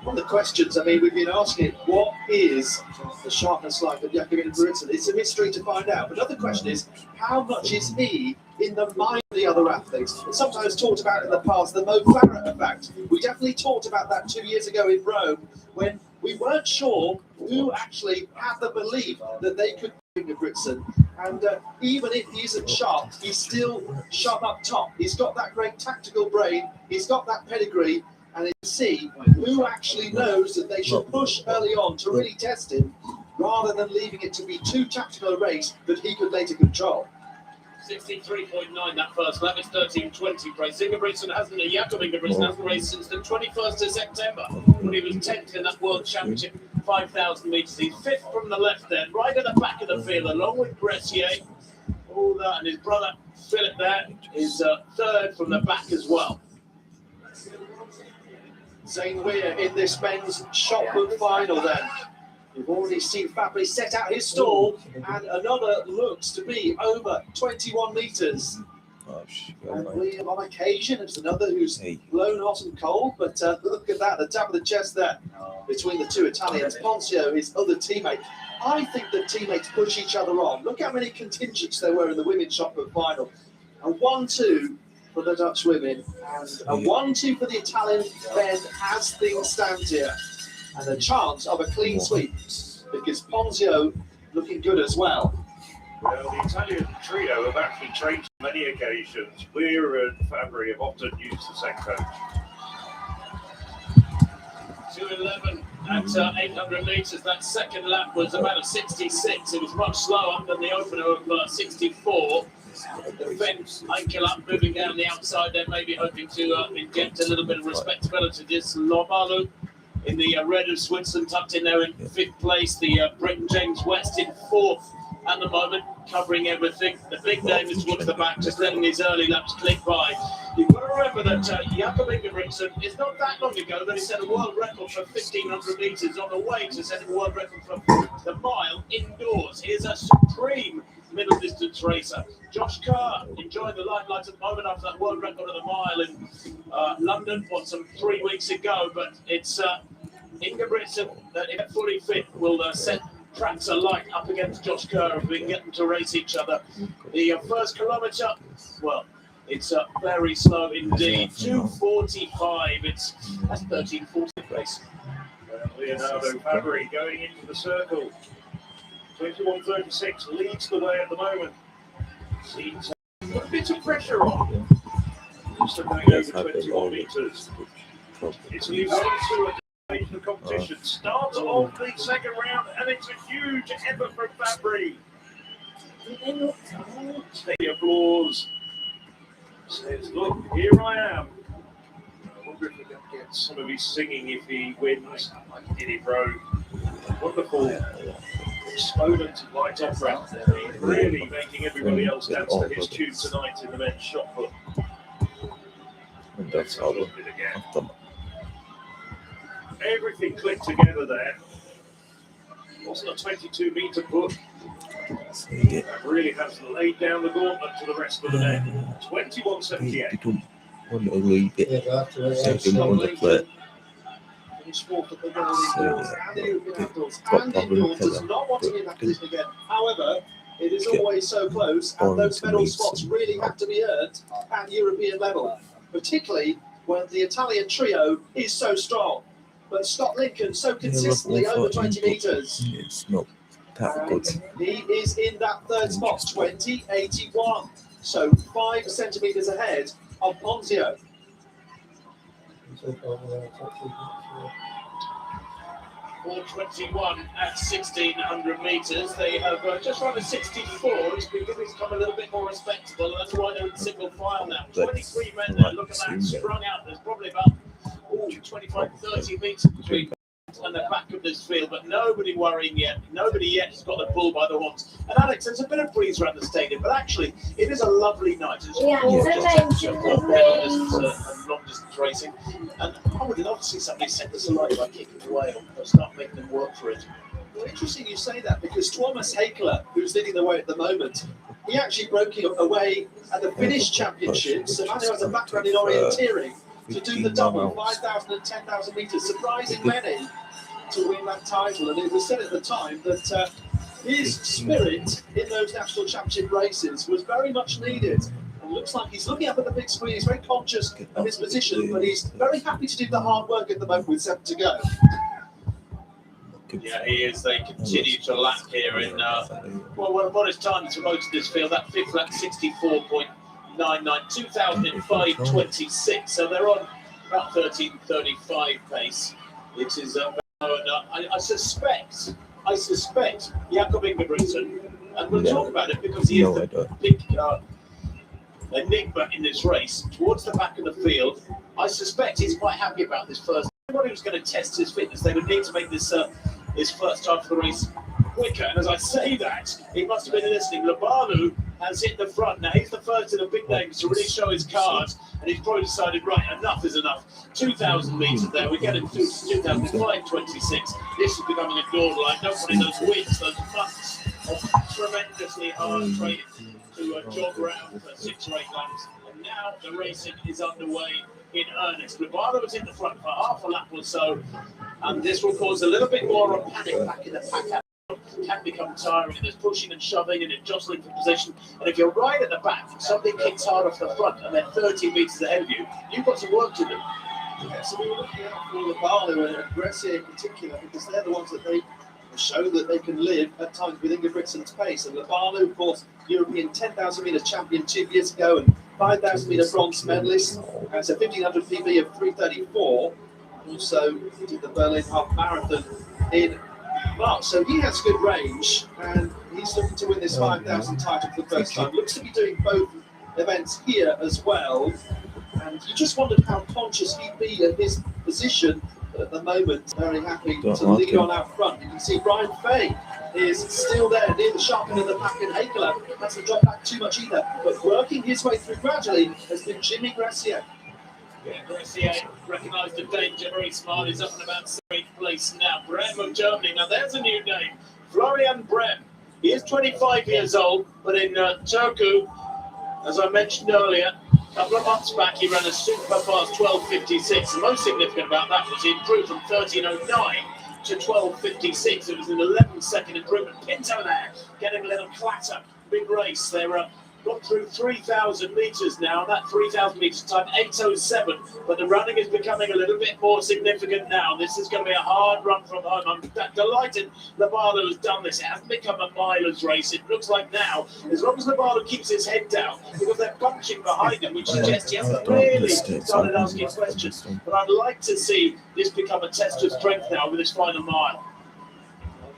J: One of the questions, I mean, we've been asking, what is the sharpness like of Jakob Ingebrigtsen? It's a mystery to find out. But another question is, how much is he in the mind of the other athletes? It's sometimes talked about in the past, the Mo Farah effect. We definitely talked about that 2 years ago in Rome, when we weren't sure who actually had the belief that they could Ingebrigtsen. And even if he isn't sharp, he's still sharp up top. He's got that great tactical brain. He's got that pedigree. And you see who actually knows that they should push early on to really test him, rather than leaving it to be too tactical a race that he could later control.
C: 63.9 that first lap. It's 13.20 race. Jakob Ingebrigtsen hasn't raced since the 21st of September when he was 10th in that World Championship 5,000 metres. He's 5th from the left end, right at the back of the field, along with Gressier. All that, and his brother Philip there is 3rd from the back as well.
J: Zane Weir in this men's shot put final then. We've already seen Fabry set out his stall, and another looks to be over 21 metres. And William on occasion, it's another who's blown hot and cold, but look at that, the tap of the chest there between the two Italians. Ponzio, his other teammate. I think the teammates push each other on. Look how many contingents there were in the women's shot put final. A 1-2 for the Dutch women, and a 1-2 for the Italian men as things stand here. And a chance of a clean sweep, because Ponzio looking good as well.
A: Well, the Italian trio have actually trained on many occasions. Weir and Fabry have often used the same coach.
C: 2:11 at 800 metres. That second lap was about a 66. It was much slower than the opener of 64. The fence, Eichel moving down the outside there, maybe hoping to inject a little bit of respectability. This Lobalu in the red of Switzerland, tucked in there in 5th place. The Briton James West in 4th at the moment, covering everything. The big name is towards the back, just letting his early laps click by. You've got to remember that Jakob Ingebrigtsen, it's not that long ago that he set a world record for 1,500 metres on the way to setting a world record for the mile indoors. He is a supreme middle distance racer. Josh Kerr enjoying the limelight at the moment after that world record of the mile in London, some 3 weeks ago. But it's Ingebrigtsen that, if fully fit, will set tracks alight up against Josh Kerr if we can get them to race each other. The first kilometre, well, it's very slow indeed. 2:45. That's 13:40 race.
A: Leonardo Fabry going into the circle. 21:36 leads the way at the moment. Seems a bit of pressure on. Also going over 21 metres. Italy 1-2 at the competition. Start of the second round, and it's a huge effort from Fabry. Steady applause. Says, look, here I am. I wonder if we're going to get some of his singing if he wins, like he did in Rome. Wonderful exponent of light opera. He's really making everybody else dance to his tune tonight in the men's shot put.
B: And that's how
A: Everything clicked together there. Wasn't a 22-metre put. That really has laid down the gauntlet to the rest of the men. 21:78.
B: They don't want to leave it. They don't want to play it.
J: Does not want to be in that position again. However, it is always so close, and those medal spots really have to be earned at European level, particularly when the Italian trio is so strong. But Scott Lincoln so consistently over 20 metres.
B: It's not that good.
J: He is in that third spot, 20.81. So 5 centimetres ahead of Ponzio.
C: 4:21 at 1,600 metres. They have just run a 64. It's become a little bit more respectable, and that's why they're in single file now. 23 men there. Look at that, sprung out. There's probably about 25, 30 metres between and the back of this field, but nobody worrying yet. Nobody yet has got the bull by the horns. And Alex, there's a bit of breeze around the stadium, but actually, it is a lovely night. It's long distance racing, and I would love to see somebody set this alight by kicking away or start making them work for it.
J: Well, interesting you say that, because Thomas Haekler, who's leading the way at the moment, he actually broke away at the Finnish Championships, and I know has a background in orienteering, to do the double 5,000 and 10,000 metres, surprising many to win that title. And it was said at the time that his spirit in those national championship races was very much needed. And looks like he's looking up at the big screen. He's very conscious of his position, but he's very happy to do the hard work at the moment with 7 to go.
A: Yeah, he is. They continue to lap here in, well, what is time to promote this field? That fifth lap, 64.99, 2005.26. So they're on about 13.35 pace. It is, I suspect Jakob Ingebrigtsen, and we'll talk about it because he is the big enigma in this race towards the back of the field. I suspect he's quite happy about this first. Everybody was going to test his fitness. They would need to make this his first time for the race quicker. And as I say that, he must have been listening. Labalu has hit the front. Now he's the first of the big names to really show his cards, and he's probably decided, right, enough is enough. 2,000 metres there. We get it to 2005.26. This is becoming a door line. Nobody those weeks, those months of tremendously hard training to jog around for 6 or 8 laps. And now the racing is underway in earnest. Labalu was in the front for half a lap or so, and this will cause a little bit more of a panic back in the pack. Can become tiring. There's pushing and shoving and jostling for position. And if you're right at the back, something kicks hard off the front and they're 30 metres ahead of you, you've got some work to do.
J: Yeah, so we were looking out for Labalu and Gressier in particular, because they're the ones that they show that they can live at times with Ingebrigtsen's pace. And Labalu, of course, European 10,000 metre champion 2 years ago and 5,000 metre bronze medalist. It's a 1,500 PB of 3:34. Also did the Berlin Half Marathon in March. So he has good range, and he's looking to win this 5,000 title for the first time. Looks to be doing both events here as well. And you just wondered how conscious he'd be of his position. But at the moment, very happy to lead on out front. You can see Brian Fay is still there near the sharp end of the pack, and Hakeler hasn't dropped back too much either. But working his way through gradually has been Jimmy Gressier.
A: Yeah, Gressier recognised the danger, very smart. He's up in about 7th place now. Brem of Germany. Now there's a new name, Florian Brem. He is 25 years old, but in Turku, as I mentioned earlier, a couple of months back, he ran a super fast 12.56. The most significant about that was he improved from 13.09 to 12.56. It was an 11-second improvement. Pinto there, getting a little clatter. Big race. They're got through 3,000 metres now. That 3,000 metres time, 8:07. But the running is becoming a little bit more significant now. This is going to be a hard run from home. I'm delighted Labalu has done this. It hasn't become a miler's race. It looks like now, as long as Labalu keeps his head down, because they're bunching behind him, which suggests he hasn't really started asking questions. But I'd like to see this become a test of strength now with this final mile.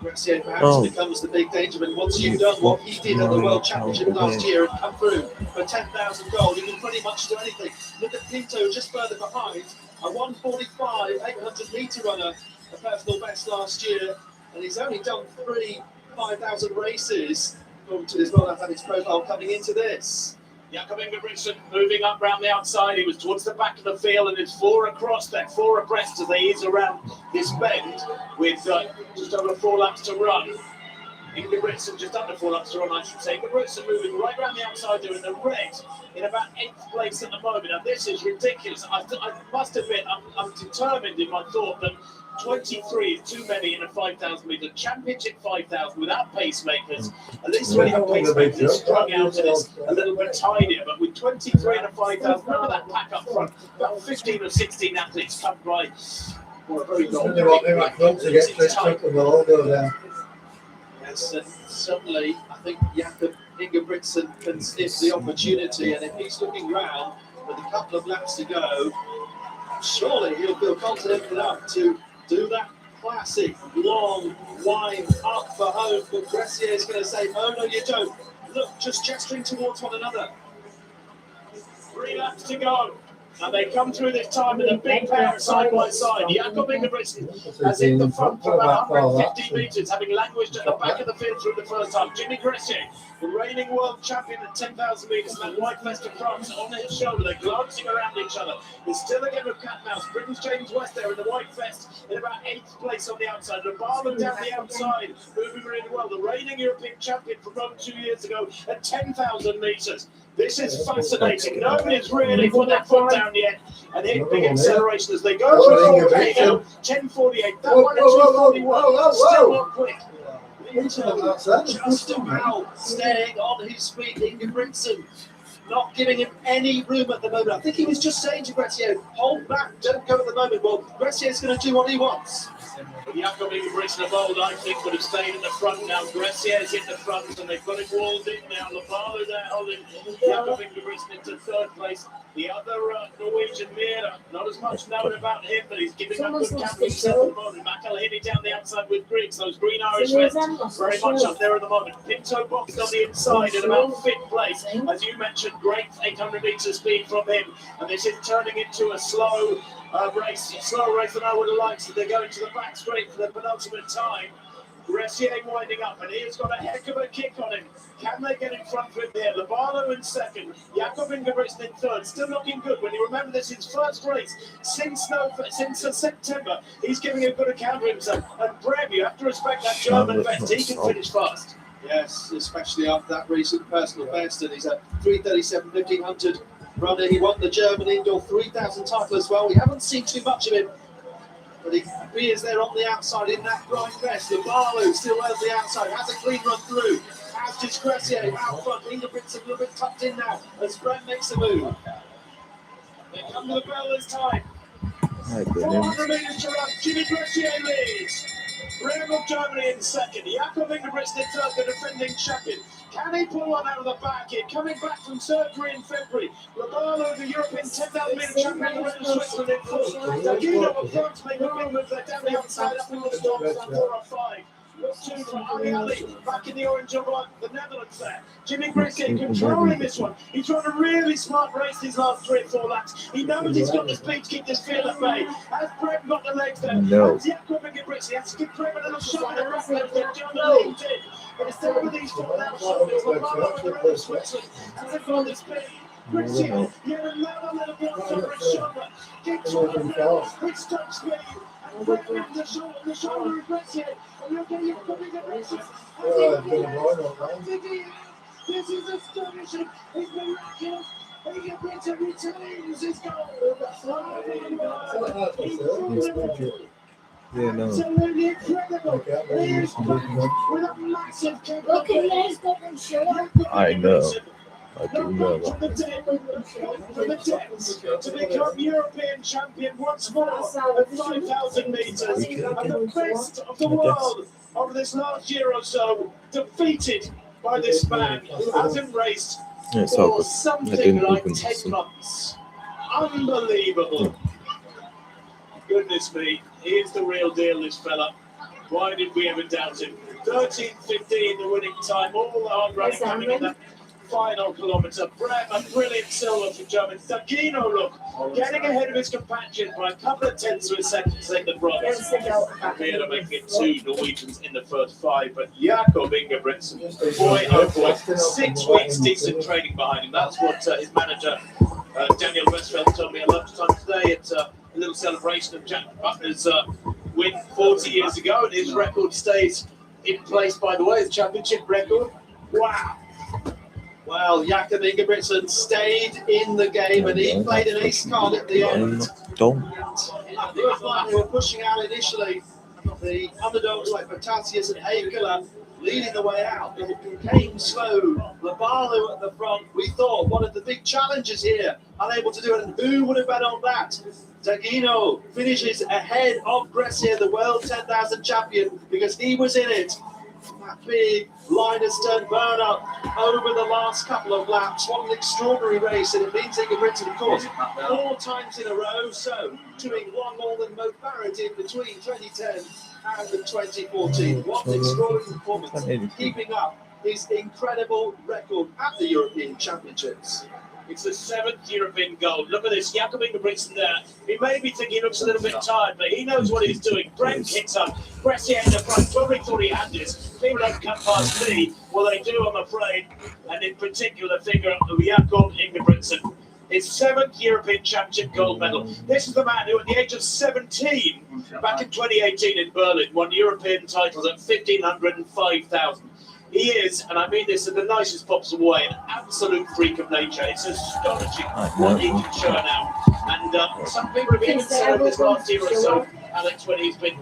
J: Gressier perhaps becomes the big danger, but once you've done what he did at the World Championship last year and come through for 10,000 gold, you can pretty much do anything. Look at Pinto just further behind, a 1:45 800 metre runner, a personal best last year, and he's only done 3 5,000 races, according to his World Athletics profile coming into this.
A: Jakob Ingebrigtsen moving up round the outside. He was towards the back of the field, and it's 4 across there, 4 abreast as they ease around this bend with just over 4 laps to run. Ingebrigtsen just under 4 laps to run, I should say. Ingebrigtsen moving right round the outside there in the red in about 8th place at the moment. Now this is ridiculous. I must admit, I'm determined in my thought that 23 is too many in a 5,000 metre championship 5,000 without pacemakers. At least when you have pacemakers, it's strung out and it's a little bit tinier. But with 23 in a 5,000, remember that pack up front, about 15 or 16 athletes come by. Or a very long
J: Yes, and certainly I think Jakob Ingebrigtsen can sniff the opportunity, and if he's looking round with a couple of laps to go, surely he'll feel confident enough to do that classic long wind up for home. But Gressier is going to say, oh no you don't. Look, just gesturing towards one another.
A: 3 laps to go. And they come through this time with a big pair side by side. Jakob Ingebrigtsen has hit the front for about 150 metres, having languished at the back of the field through the first half. Jimmy Gressier, the reigning world champion at 10,000 metres, and that white vest of France on his shoulder. They're glancing around each other. There's still a game of cat mouse. Britain's James West there in the white vest in about 8th place on the outside. Labalu down the outside, moving really well. The reigning European champion from Rome 2 years ago at 10,000 metres. This is fascinating. Nobody's really put their foot down yet and hit big acceleration as they go through the volcano. 10:48. That one at 2:41. Still not quick. Just about staying on his feet. Ingebrigtsen
J: not giving him any room at the moment. I think he was just saying to Gressier, hold back, don't go at the moment. Well, Gressier's going to do what he wants.
A: Jakob Ingebrigtsen of old, I think, would have stayed in the front now. Gressier's in the front, and they've got him walled in now. Labalu there holding Jakob Ingebrigtsen into third place. The other Norwegian Mira, not as much known about him, but he's giving up good camp himself at the moment. Makalhini down the outside with Griggs, those green Irish vests, very much up there at the moment. Pinto boxed on the inside in about fifth place. As you mentioned, great 800 metre speed from him, and this is turning into a slower race than I would have liked. So they're going to the back straight for the penultimate time. Gressier winding up, and he's got a heck of a kick on him. Can they get in front of him there? Labalu in second, Jakob Ingebrigtsen in third. Still looking good. When you remember this is his first race since September, he's giving a good account of himself. And Brem, you have to respect that German vet. He can finish fast.
J: Yes, especially after that recent personal best, and he's a 3:37 1500 runner. He won the German Indoor 3000 title as well. We haven't seen too much of him, but he appears there on the outside in that bright vest. Labalu still on the outside, has a clean run through. As does Gressier out front. Ingebrigtsen a little bit tucked in now as Brent makes a move. They come to the bell this time. 400 metres to run. Jimmy Gressier leads. Brem of Germany in second. Jakob Ingebrigtsen in third, the defending champion. Can he pull one out of the back here? Coming back from surgery in February. Labalu, the European 10,000 metre champion, the Switzerland in full. Dagino of France making a big move there down the outside up in the storm, 4 or 5. Look two for Ali Ali, back in the orange and white, the Netherlands there. Jimmy Gressier controlling this one. He's run a really smart race these last 3 or 4 laps. He knows he's got the speed to keep this field at bay. Has Brem got the legs there?
B: No.
J: Has Jakob Ingebrigtsen? He has to give Brem a little shot in the back left there. German leads in. But it's there with these 4 out shoulders. Labalu and Switzerland. Has it got the speed? Gressier, yet another little bit over his shoulder. Kicks on the ground, with top speed. And Brem in the shoulder of Gressier. And you're getting coming at Gressier. This is astonishing. It's miraculous. Ingebrigtsen retains his goal.
B: Yeah, no.
J: Absolutely incredible. He is with a massive kick.
F: Look at this, don't show.
B: I know. I do know
J: From the depths to become European champion once more at 5,000 metres. And the best of the world over this last year or so, defeated by this man who hasn't raced for something like 10 months. Unbelievable. Goodness me, he is the real deal, this fella. Why did we ever doubt him? 13:15, the winning time. All the hard running coming in that final kilometre. Brem, a brilliant silver for Germans. Dagino, look, getting ahead of his companion by a couple of tenths of a second to take the bronze. Mira making it 2 Norwegians in the first 5, but Jakob Ingebrigtsen, boy oh boy, 6 weeks decent training behind him. That's what his manager Daniel Westfeld told me at lunchtime today. It's a little celebration of Jack Butler's win 40 years ago, and his record stays in place, by the way, his championship record. Wow. Well, Jakob Ingebrigtsen stayed in the game, and he played an ace card at the end. It looked like they were pushing out initially. The underdogs like Batasius and Hakeler leading the way out, but it became slow. Labalu at the front, we thought one of the big challenges here, unable to do it, and who would have bet on that? Dagino finishes ahead of Gressier, the world 10,000 champion, because he was in it. That big line of stern burn up over the last couple of laps. What an extraordinary race, and it means Ingebrigtsen, of course, 4 times in a row, so doing one more than Mo Farah did between 2010 and 2014. What an extraordinary performance, keeping up his incredible record at the European Championships.
A: It's the 7th European gold. Look at this, Jakob Ingebrigtsen there. He may be thinking he looks a little bit tired, but he knows what he's doing. Brem kicks up. Gressier in the front. Probably thought he had this. People don't come past me. Well, they do, I'm afraid. And in particular, figure of Jakob Ingebrigtsen. His 7th European Championship gold medal. This is the man who, at the age of 17, back in 2018 in Berlin, won European titles at 1,500 and 5,000. He is, and I mean this in the nicest possible way, an absolute freak of nature. It's astonishing what he can churn out. And some people have even said this last year or so, Alex, when he's been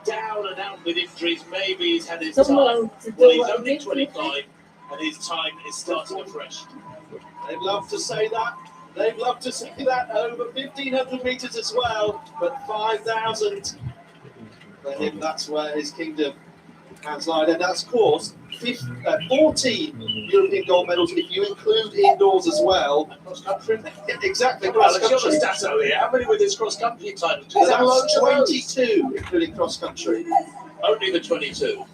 A: down and out with injuries, maybe he's had his time. Well, he's only 25, and his time is starting afresh.
J: They'd love to say that. They'd love to say that. Over 1,500 metres as well, but 5,000 for him. That's where his kingdom has lied. And that's, of course, 14 European gold medals if you include indoors as well.
A: Cross country.
J: Exactly.
A: Well,
J: Cross
A: let's show the
J: country.
A: stats earlier. How many with his cross country titles?
J: That's 22, including cross country.
A: Only the 22.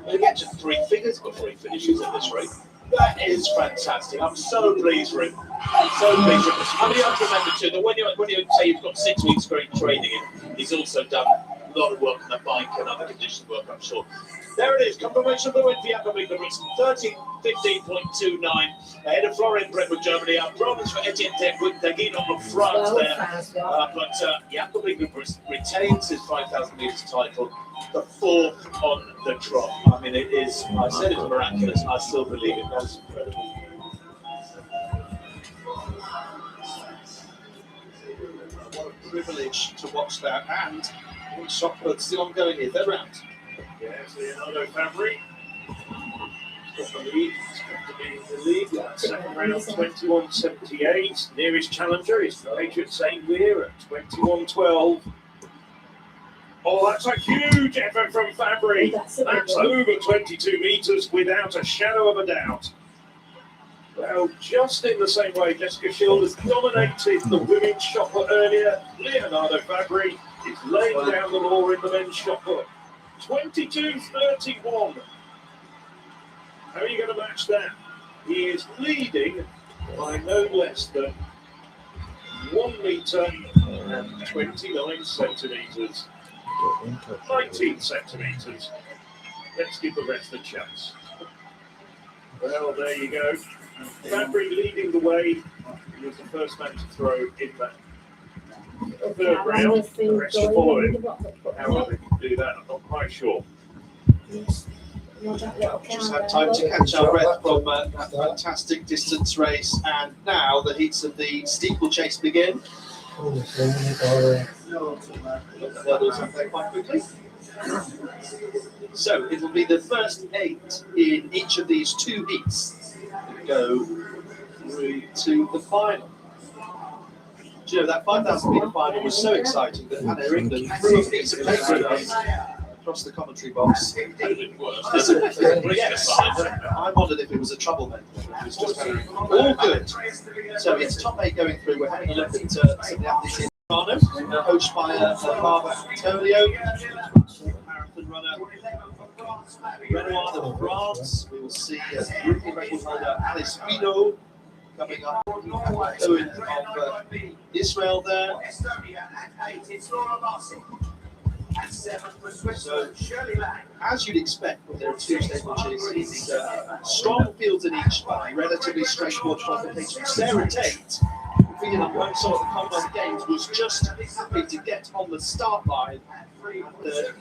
A: They get to 3 figures before he finishes in this race. That is fantastic. I'm so pleased for him. So pleased for him. I mean, you have to remember too that when you say you've got 6 weeks great training in, he's also done a lot of work on the bike and other condition work, I'm sure. There it is, confirmation of the win for Jakob Ingebrigtsen, 13:15.29, ahead of Florian Brentwood, Germany. Problems for Etienne Deguin on the front there. But Jakob Ingebrigtsen retains his 5,000 metres title, the 4th on the trot. I mean, it is, I said it's miraculous, I still believe it. That's incredible.
J: What a privilege to watch that. And shot put still ongoing here, third round.
C: Yes, Leonardo Fabri. Got the lead. He's got to be in the lead. Second round, 21.78. Nearest challenger is Patriot St. Lear at 21.12. Oh, that's a huge effort from Fabri. That's over 22 metres without a shadow of a doubt. Well, just in the same way Jessica Schilders dominated the women's shot put earlier, Leonardo Fabri is laying down the law in the men's shot put. 22.31. How are you going to match that? He is leading by no less than 1 metre and 29 centimetres. 19 centimetres. Let's give the rest a chance. Well, there you go. Fabri leading the way. He was the first man to throw in that third round. The rest are following. How they can do that, I'm not quite sure.
J: Just had time to catch our breath from that fantastic distance race, and now the heats of the steeplechase begin. Hurdles up there quite quickly. So it will be the first 8 in each of these 2 heats that go through to the final. Do you know, that 5,000 metre final was so exciting that Hannah England threw a piece of paper across the commentary box. Yes, I wondered if it was a troublemaker. It was just all good. So it's top 8 going through. We're having a look at some of the athletes in Toronto, coached by Barbara Antonio, marathon runner Renoir of France. We will see European record holder Alice Pino coming up, Owen of Israel there. So, as you'd expect when there are 2 steeplechases, strong fields in each, but relatively straightforward qualifications. Sarah Tate, competing on one side of the Commonwealth Games, was just happy to get on the start line.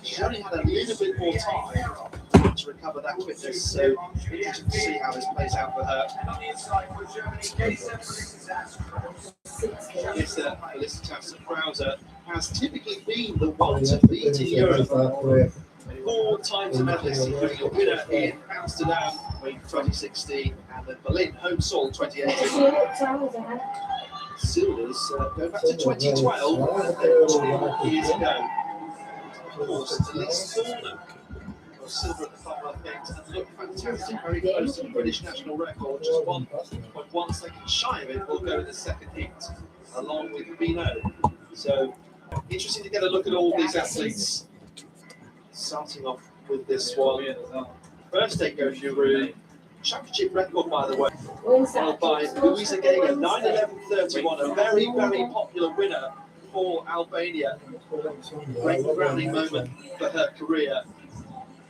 J: She only had a little bit more time to recover that fitness, so interesting to see how this plays out for her. Felicitas Krauser has typically been the one to beat in Europe 4 times a medalist, including a winner in Amsterdam in 2016 and then Berlin home soil 2018. Silvers go back to 2012 and then 2 years ago. Of course, Elise Thorner got silver at the Commonwealth Games and looked fantastic, very close to the British national record, just 1.1 seconds shy of it. Will go in the second heat along with Bino. So interesting to get a look at all these athletes. Starting off with this one. First 8 go through. Championship record, by the way, held by Louisa Gega, 9:11.31, a very, very popular winner for Albania. Great crowning moment for her career.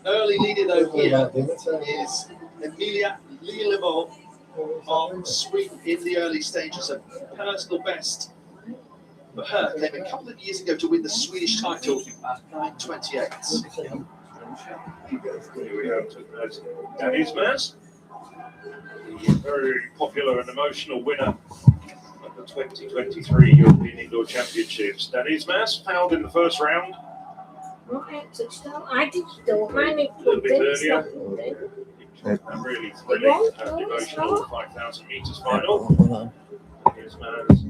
J: Early leader though here is Emilia Lilimo of Sweden in the early stages. A personal best for her came a couple of years ago to win the Swedish title at 9:28.
C: Here we have Danny's Mass. Very popular and emotional winner of the 2023 European Indoor Championships. Danny's Mass fouled in the first round.
N: I did still. Mine
C: a little bit earlier.
A: And really thrilling devotional 5,000 metres final. Here's Maz.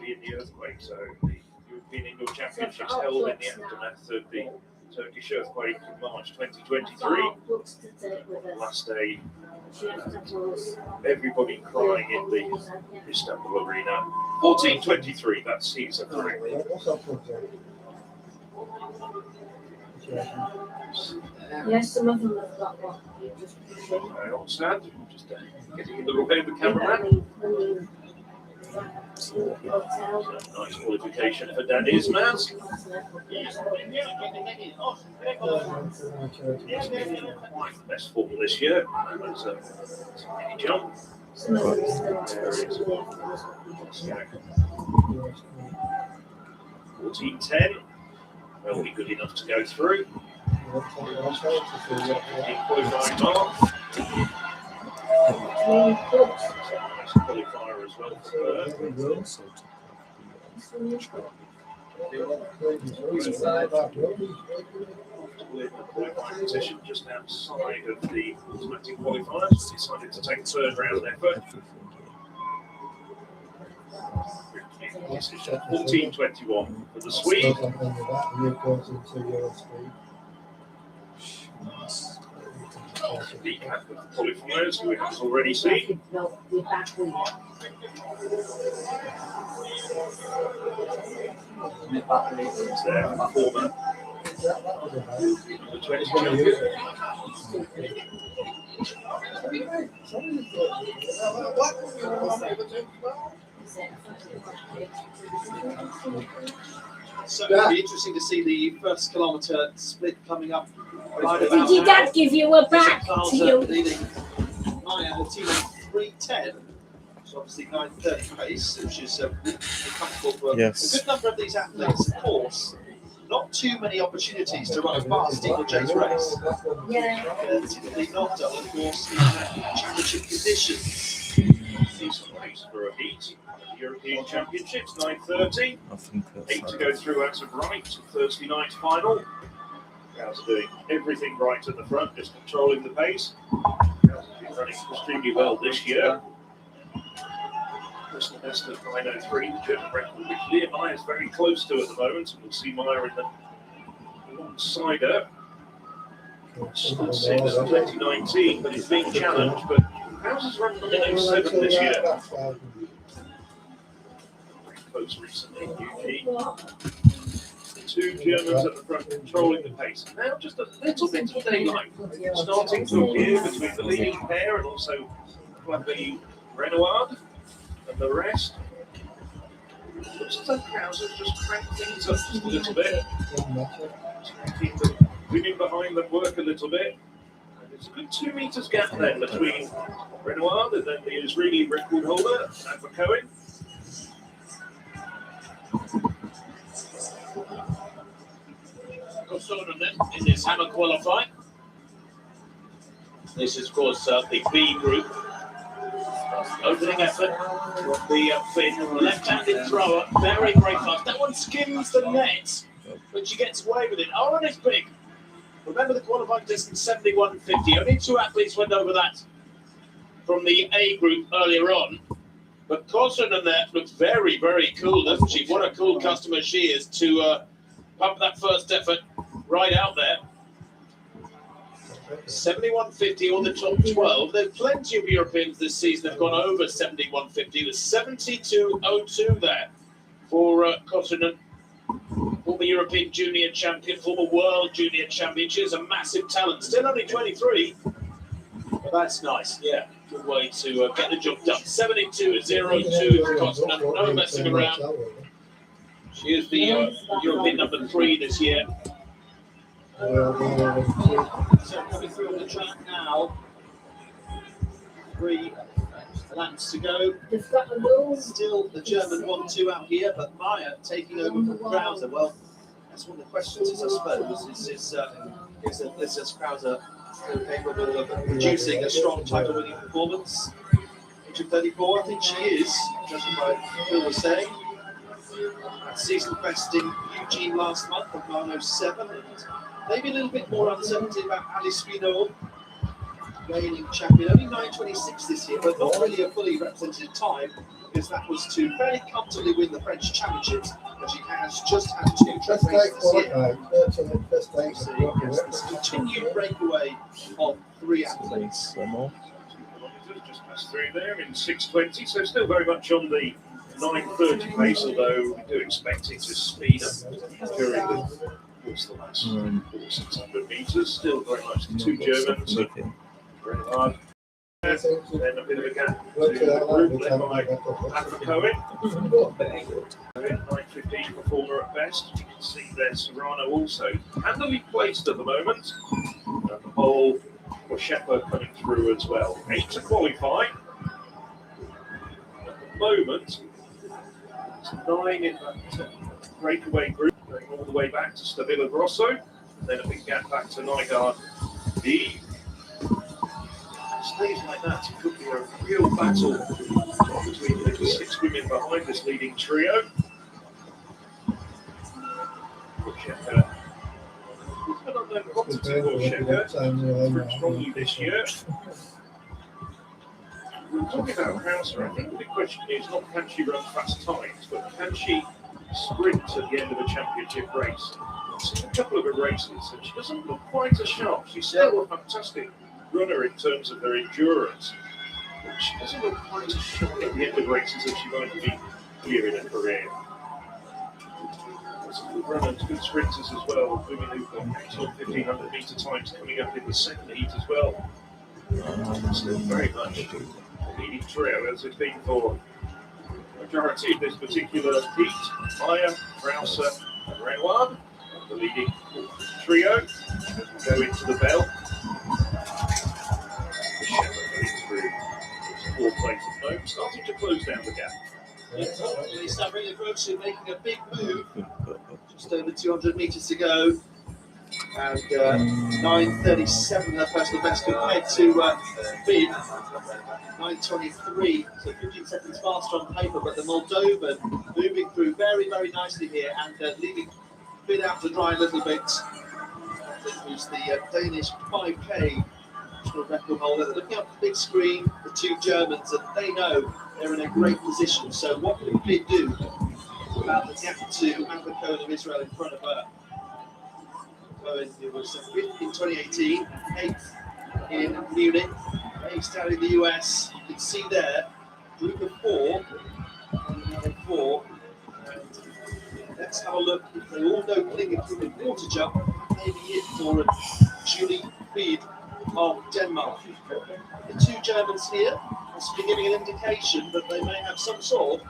A: In the earthquake, so the European Indoor Championships held in the aftermath of the Turkish earthquake in March 2023. Last day, everybody crying in the Istanbul arena. 14:23, that's season 3.
F: Yes, some of them have got one.
A: On stand, just getting in the way of the cameraman. Nice qualification for Dan Ismaz. Quite the best form this year. That's a mini jump. 14:10. Will be good enough to go through. Qualifying mark. Qualifier as well for qualifying position just outside of the automatic qualifiers. Decided to take third round effort. 14:21 for the Swede. Recap of qualifiers we have already seen. It's their former number 20 champion.
J: So it'll be interesting to see the first kilometre split coming up.
F: Did your dad give you a back to you?
J: Leading Maya, her team at 3:10. So obviously 9:30 pace, which is comfortable for a good number of these athletes, of course. Not too many opportunities to run a fast steeplechase race. Typically not done, of course, in championship conditions.
A: Decent race for a heat. European Championships, 9:30. 8 to go through as of right. Thursday night final. Cows are doing everything right at the front, just controlling the pace. Cows have been running extremely well this year. Personal best of 9:03, the German record, which Leah Meyer is very close to at the moment. We'll see Meyer in the alongside her. Since 2019, but it's being challenged. But Cows has run 9:07 this year. Very close recently, Eugene. Two Germans at the front controlling the pace. Now just a little bit of daylight starting to appear between the leading pair and also Flavie Renoir and the rest. Looks as though Cows has just cranked things up just a little bit. Making the women behind them work a little bit. And there's a good 2 metres gap then between Renoir and then the Israeli record holder, Adva Cohen.
C: In this hammer qualifying. This is, of course, the B group. Opening effort. The Finn, left-handed thrower, very, very fast. That one skims the net, but she gets away with it. Oh, and it's big. Remember the qualifying distance, 71.50. Only 2 athletes went over that from the A group earlier on. But Kosonen there looks very, very cool, doesn't she? What a cool customer she is to pump that first effort right out there. 71.50 on the top 12. There's plenty of Europeans this season have gone over 71.50. There's 72.02 there for Kosonen, former European junior champion, former world junior champion. She's a massive talent. Still only 23, but that's nice. Yeah, good way to get the job done. 72.02 for Kosonen. No messing around. She is the European number 3 this year. So coming through on the track now. 3 laps to go. Still the German 1-2 out here, but Meyer taking over from Krauser. Well, that's one of the questions is, I suppose, is Krauser still capable of producing a strong title-winning performance? Age of 34, I think she is, judging by what Phil was saying.
J: Season best in Eugene last month of 9:07, and maybe a little bit more uncertainty about Alice Spinall, reigning champion. Only 9:26 this year, but not really a fully representative time, because that was to fairly comfortably win the French Championships, but she has just had 2 track races this year. So this continued breakaway of 3 athletes.
A: Just passed through there in 6:20, so still very much on the 9:30 pace, although we do expect it to speed up during the last 600 metres. Still very much the 2 Germans, very hard. And then a bit of a gap to the group led by Alpha Cohen. 9:15 performer at best. You can see there Serrano also handily placed at the moment. And the whole Shepard coming through as well. 8 to qualify. At the moment, it's 9 in that breakaway group, going all the way back to Stabilo Grosso. And then a big gap back to Nygaard D. Stays like that, it could be a real battle between the 6 women behind this leading trio. Shepard. He's been on the quantity for Shepard strongly this year. We're talking about Krauser. I think the big question is not can she run fast times, but can she sprint at the end of a championship race? I've seen a couple of her races, and she doesn't look quite as sharp. She's still a fantastic runner in terms of her endurance, but she doesn't look quite as sharp at the end of races as she might be here in her career. Some good runners, good sprinters as well. Women who've got excellent 1500 metre times coming up in the second heat as well. Still very much a leading trio as it's been for the majority of this particular heat. Meyer, Krauser, and Renoir, the leading trio. As we go into the bell. Shepard going through 4 places at the moment, starting to close down the gap.
J: Sabrina Grosso making a big move. Just over 200 metres to go. And 9:37 her personal best compared to Bid. 9:23, so 15 seconds faster on paper, but the Moldovan moving through very, very nicely here and leaving Bid out to dry a little bit. It was the Danish 5K record holder. Looking up the big screen, the 2 Germans, and they know they're in a great position. So what can Bid do about the gap to Alpha Cohen of Israel in front of her? Cohen, who was 5th in 2018, 8th in Munich, based out in the US. You can see there, group of 4, and let's have a look. If they all go Klingenthal in quarter jump, maybe it for Julie Bid of Denmark. The 2 Germans here must be giving an indication that they may have some sort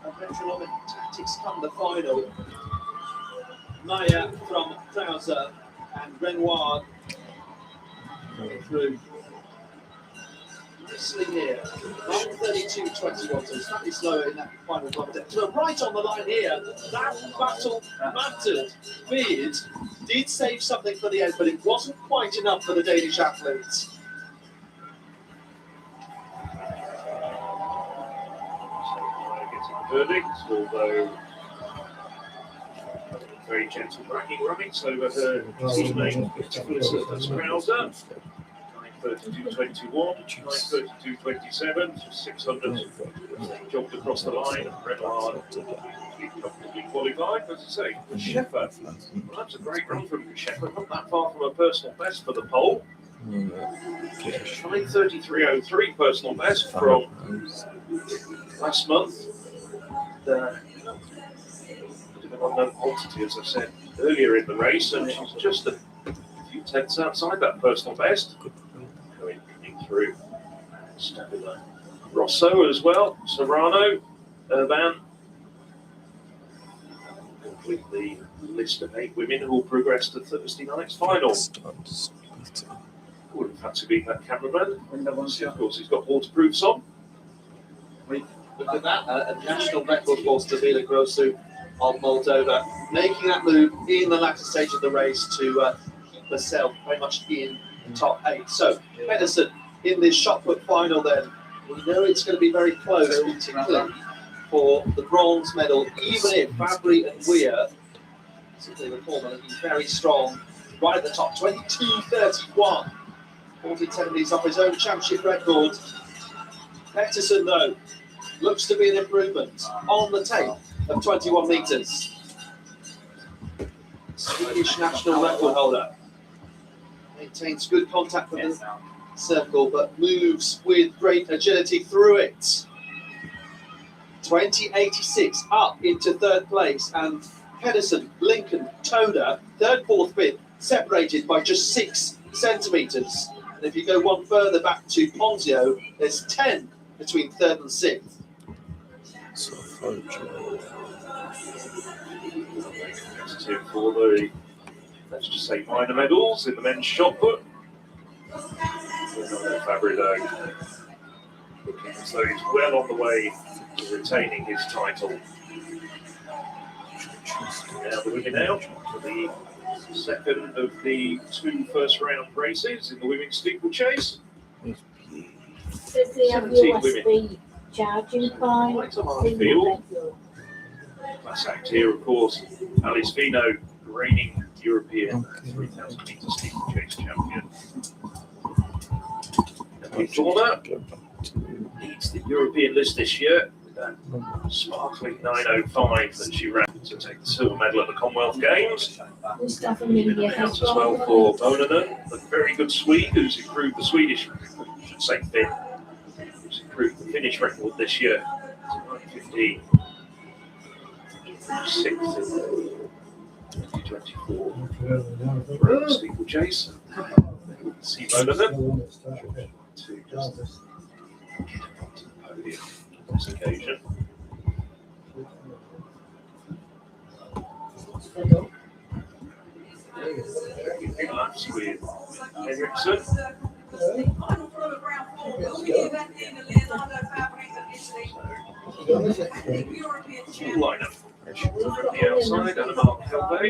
J: of metronomic tactics come the final. Maya from Krauser and Renoir through nicely here. 9:32.21, so slightly slower in that final block. So right on the line here, that battle mattered. Beard did save something for the end, but it wasn't quite enough for the Danish athletes.
A: Verdict, although very gentle bragging rights over her teammate, that's Krauser. 9:32.21, 9:32.27, just 600 jogged across the line. Renoir comfortably qualified, as I say. Shepard, well, that's a great run from Shepard, not that far from a personal best for the pole. 9:33.03 personal best from last month. Unknown quantity, as I said earlier in the race, and she's just a few tenths outside that personal best. Coming through, Stabilo Grosso as well, Serrano, Urban. Complete the list of 8 women who will progress to Thursday night's final. Wouldn't fancy being that cameraman. Of course, he's got waterproofs on.
J: Look at that, a national record for Stabilo Grosso of Moldova, making that move in the latter stage of the race to keep herself very much in the top 8. So, Pedersen in this shot put final then, we know it's going to be very close, particularly for the bronze medal, even if Fabry and Weir, particularly the former, looking very strong, right at the top, 22.31. 40 minutes off his own championship record. Pettersson, though, looks to be an improvement on the tape of 21 metres. Swedish national record holder. Maintains good contact with the circle, but moves with great agility through it. 20.86 up into third place, and Pedersen, Lincoln, Toda, third, fourth, fifth, separated by just 6 centimetres. And if you go one further back to Ponzio, there's 10 between third and sixth.
B: So far,
C: Competitive for the, let's just say, minor medals in the men's shot put. Fabry, though, looking as though he's well on the way to retaining his title. Now the women out for the second of the 2 first-round races in the women's steeplechase.
N: Does he have
C: 17
N: USB
C: women.
N: charging point?
C: Field. Class act here, of course, Alice Fino, reigning European 3,000 metre steeplechase champion. Dorna leads the European list this year with that sparkling 9.05 that she ran to take the silver medal at the Commonwealth Games.
N: Mustafa Media
C: Counts as well for Bonanen, a very good Swede who's improved the Swedish, I should say Finn, who's improved the Finnish record this year to 9.15. 6th in 2024 steeplechase. See Bonanen to just get onto the podium on this occasion. Big laps with Henriksen. Lineup from the outside, and Mark Helvey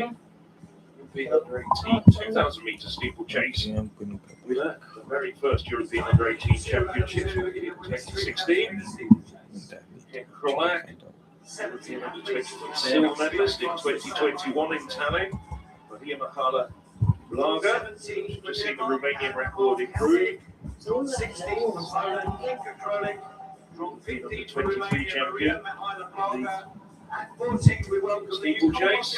C: will be under 18 2,000 metre steeplechase winner, the very first European under 18 championship in 2016. Ken Krolak, European under 20 silver medalist in 2021 in Tallinn. Maria Mahala Blaga, just seen the Romanian record improve. 23 champion. Steeplechase.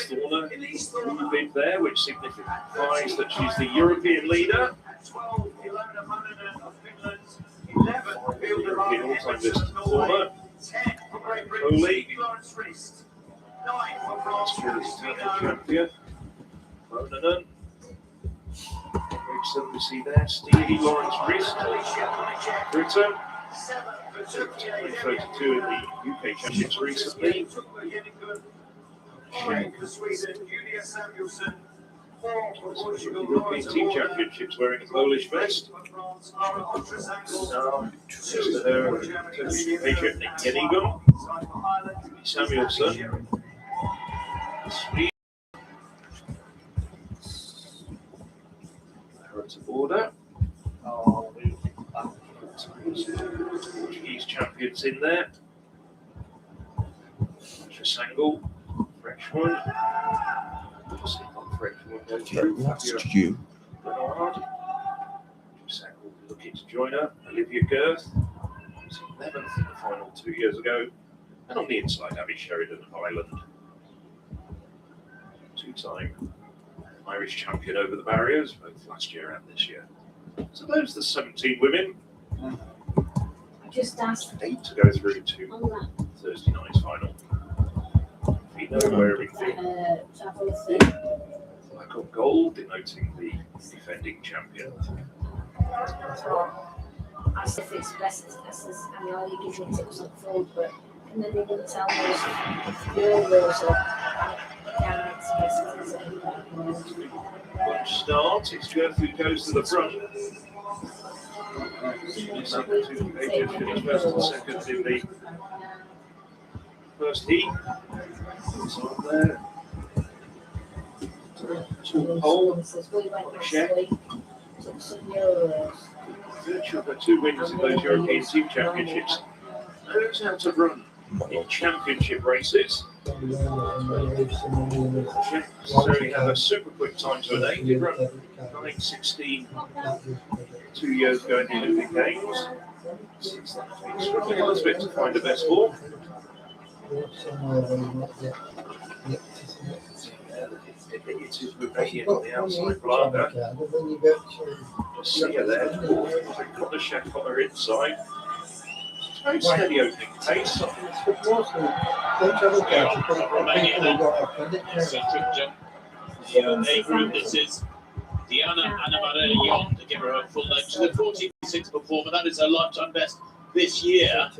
C: Storner moving there, which signifies that she's the European leader. European all-time list Storner. Coley. Champion. Bonanen. Henriksen we see there. Stevie Lawrence Wrist. Britain. 32 in the UK Championships recently. European Team Championships wearing a Polish vest. Patriot Nick Genigum. Samuelson. Sweden. They're at the border. Portuguese champions in there. Trisangle, Freshman.
B: Last you.
C: Bernard. Trisangle looking to join her. Olivia Girth. Was 11th in the final 2 years ago. And on the inside, Abby Sheridan of Ireland. 2-time Irish champion over the barriers, both last year and this year. So those are the 17 women.
N: Just asked
C: 8 to go through to Thursday night's final. Fino wearing the black or gold, denoting the defending champion.
N: As if it's best as I mean, all you give me tips on food, but and then they didn't tell me your rules of
C: One start, it's Girth who goes to the front. Two pages finished first and second in the first heat. It's on there. Two pole, check. Virtue of her 2 wins in those European Team Championships
A: knows how to run in championship races. Necessarily have a super quick time to an 8. Did run 9:16 2 years ago in the Olympic Games. Since then, I've been struggling a little bit to find the best form. It is Romanian on the outside bladder. Just see her there. Got the chef on her inside. Very steady opening pace.
C: Romania then. The A group, this is Diana Anamarelli to give her a full name. She's a 14.6 performer. That is her lifetime best this year.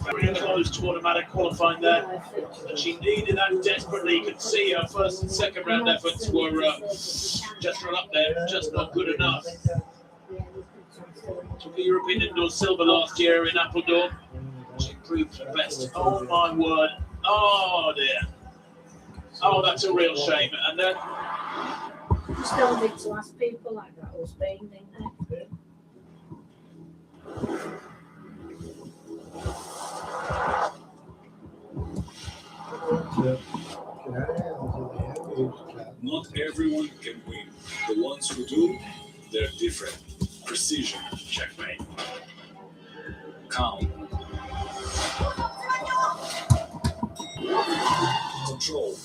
C: Very close to automatic qualifying there. And she needed that desperately. You could see her first and second round efforts were just not up there, just not good enough. Took a European indoor silver last year in Appledorn. She proved her best. Oh my word. Oh dear. Oh, that's a real shame. And then
N: You still need to ask people like that who's been, don't they?
H: Not everyone can win. The ones who do, they're different. Precision, checkmate. Calm. Control.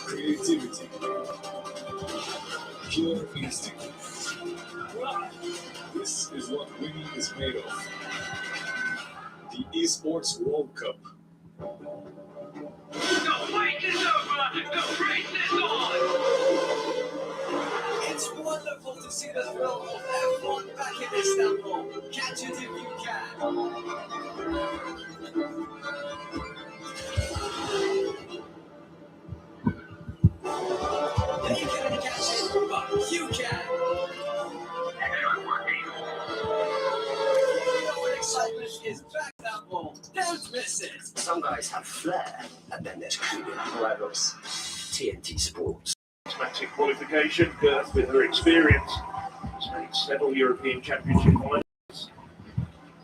H: Creativity. Pure instinct. This is what winning is made of. The Esports World Cup.
C: The wait is over! The race is on!
O: It's wonderful to see the thrill of F1 back in Istanbul. Catch it if you can. Yeah, you can't catch it, but you can. Excitement is back in Istanbul. Don't miss it.
I: Some guys have flair, and then there's Kunin, who adopts TNT Sports.
A: Automatic qualification, Girth with her experience has made several European Championship finals.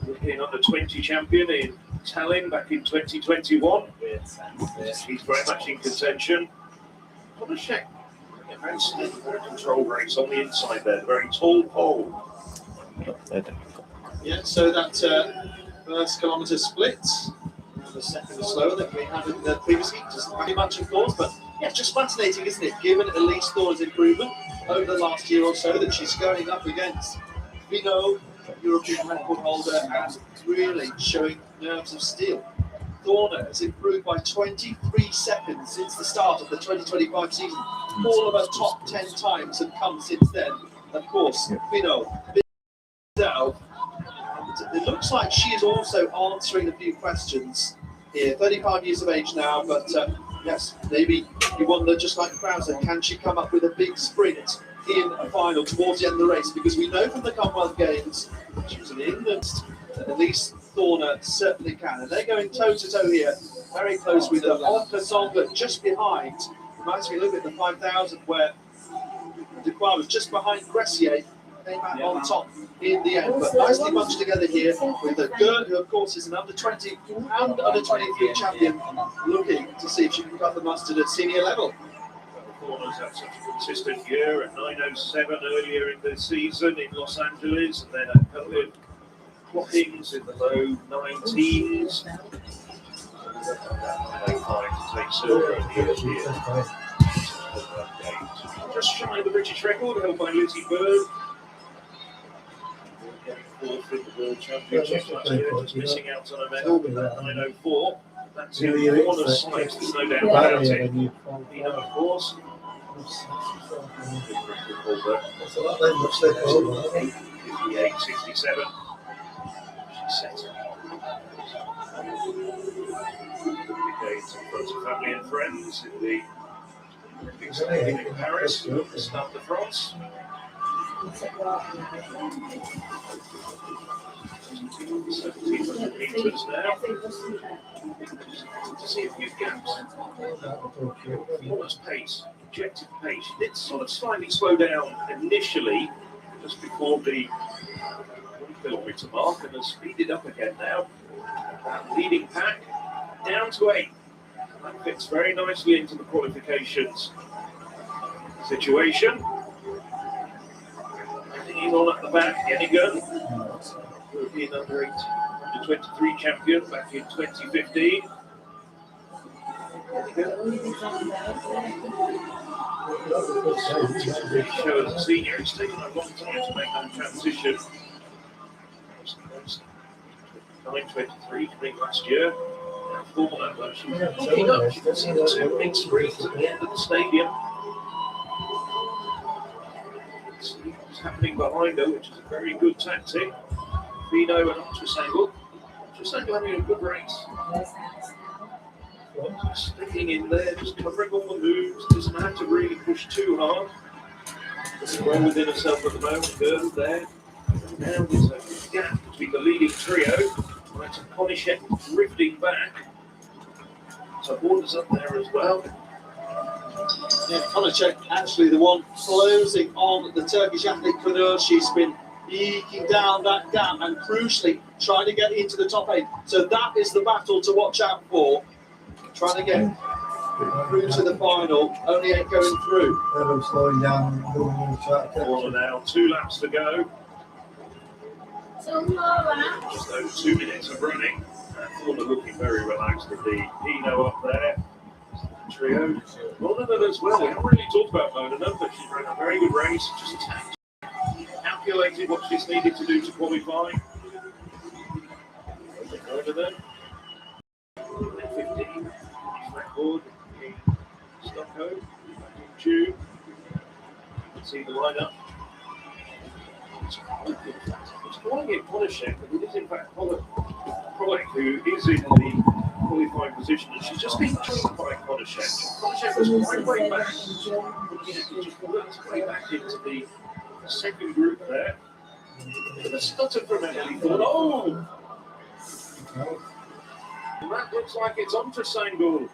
A: European under-20 champion in Tallinn back in 2021. He's very much in contention. Konashek, very steady, very control race on the inside there, very tall pole.
J: Yeah, so that first kilometre split, the second is slower than we had in the previous heat. Doesn't very much, of course, but yeah, just fascinating, isn't it? Given Elise Thorne's improvement over the last year or so, that she's going up against Vino, European record holder, and really showing nerves of steel. Thorne has improved by 23 seconds since the start of the 2025 season. All of her top 10 times have come since then. Of course, Vino, it looks like she is also answering a few questions here. 35 years of age now, but yes, maybe you wonder, just like Krauser, can she come up with a big sprint in a final towards the end of the race? Because we know from the Commonwealth Games, she was in England, that Elise Thorne certainly can. And they're going toe-to-toe here, very close with her on Kasson, but just behind. Reminds me a little bit of the 5,000 where Dubois was just behind Gressier, came out on top in the end. But nicely bunched together here with a Gerd, who of course is an under-20 and under-23 champion, looking to see if she can cut the mustard at senior level.
A: Thorne's had such a consistent year at 9:07 earlier in the season in Los Angeles, and then at COVID clockings in the low 19s. 9:05 to take silver in the European. Just shy of the British record held by Lizzie Bird. Fourth in the World Championship last year, just missing out on a medal with that 9:04. That's in Thorne's sight, there's no doubt about it. Nina, of course. 58.67. She's set. Decades in front of family and friends in the Olympics in Paris, the Stade de France. 1,700 metres now. To see a few gaps. Thorne's pace objective pace. She did sort of slightly slow down initially, just before the 1 kilometre mark, and has speeded up again now. Leading pack down to 8. That fits very nicely into the qualifications situation. Hanging on at the back, Hennigan, European under 23 champion back in 2015. Show as a senior, it's taken a long time to make that transition. 9:23 coming last year. Former, though, she's looking up. You can see the 2 big screens at the end of the stadium. See what's happening behind her, which is a very good tactic. Vino and Ultrasangle. Ultrasangle having a good race. Just sticking in there, just covering all the moves. Doesn't have to really push too hard. Just well within herself at the moment. Good there. Now there's a gap between the leading trio. Right, so Konishek drifting back. So Borders up there as well.
J: Yeah, Konishek actually the one closing on the Turkish athlete Kunur. She's been eking down that gap and crucially trying to get into the top 8. So that is the battle to watch out for. Trying to get through to the final, only 8 going through.
E: They're slowing down, going on the track.
A: Corner now, 2 laps to go. Just over 2 minutes of running. Corner looking very relaxed with the Pino up there. Trio. Monanen as well. We haven't really talked about Monanen, but she's run a very good race. Just calculated what she's needed to do to qualify. Monanen. 15 record in Stockholm back in June. You can see the lineup. It's calling it Konishek, but it is in fact Pollock who is in the qualifying position, and she's just been joined by Konishek. Konishek was quite way back, just worked way back into the second group there. With a stutter from Emily thought, oh! And that looks like it's Ultrasangle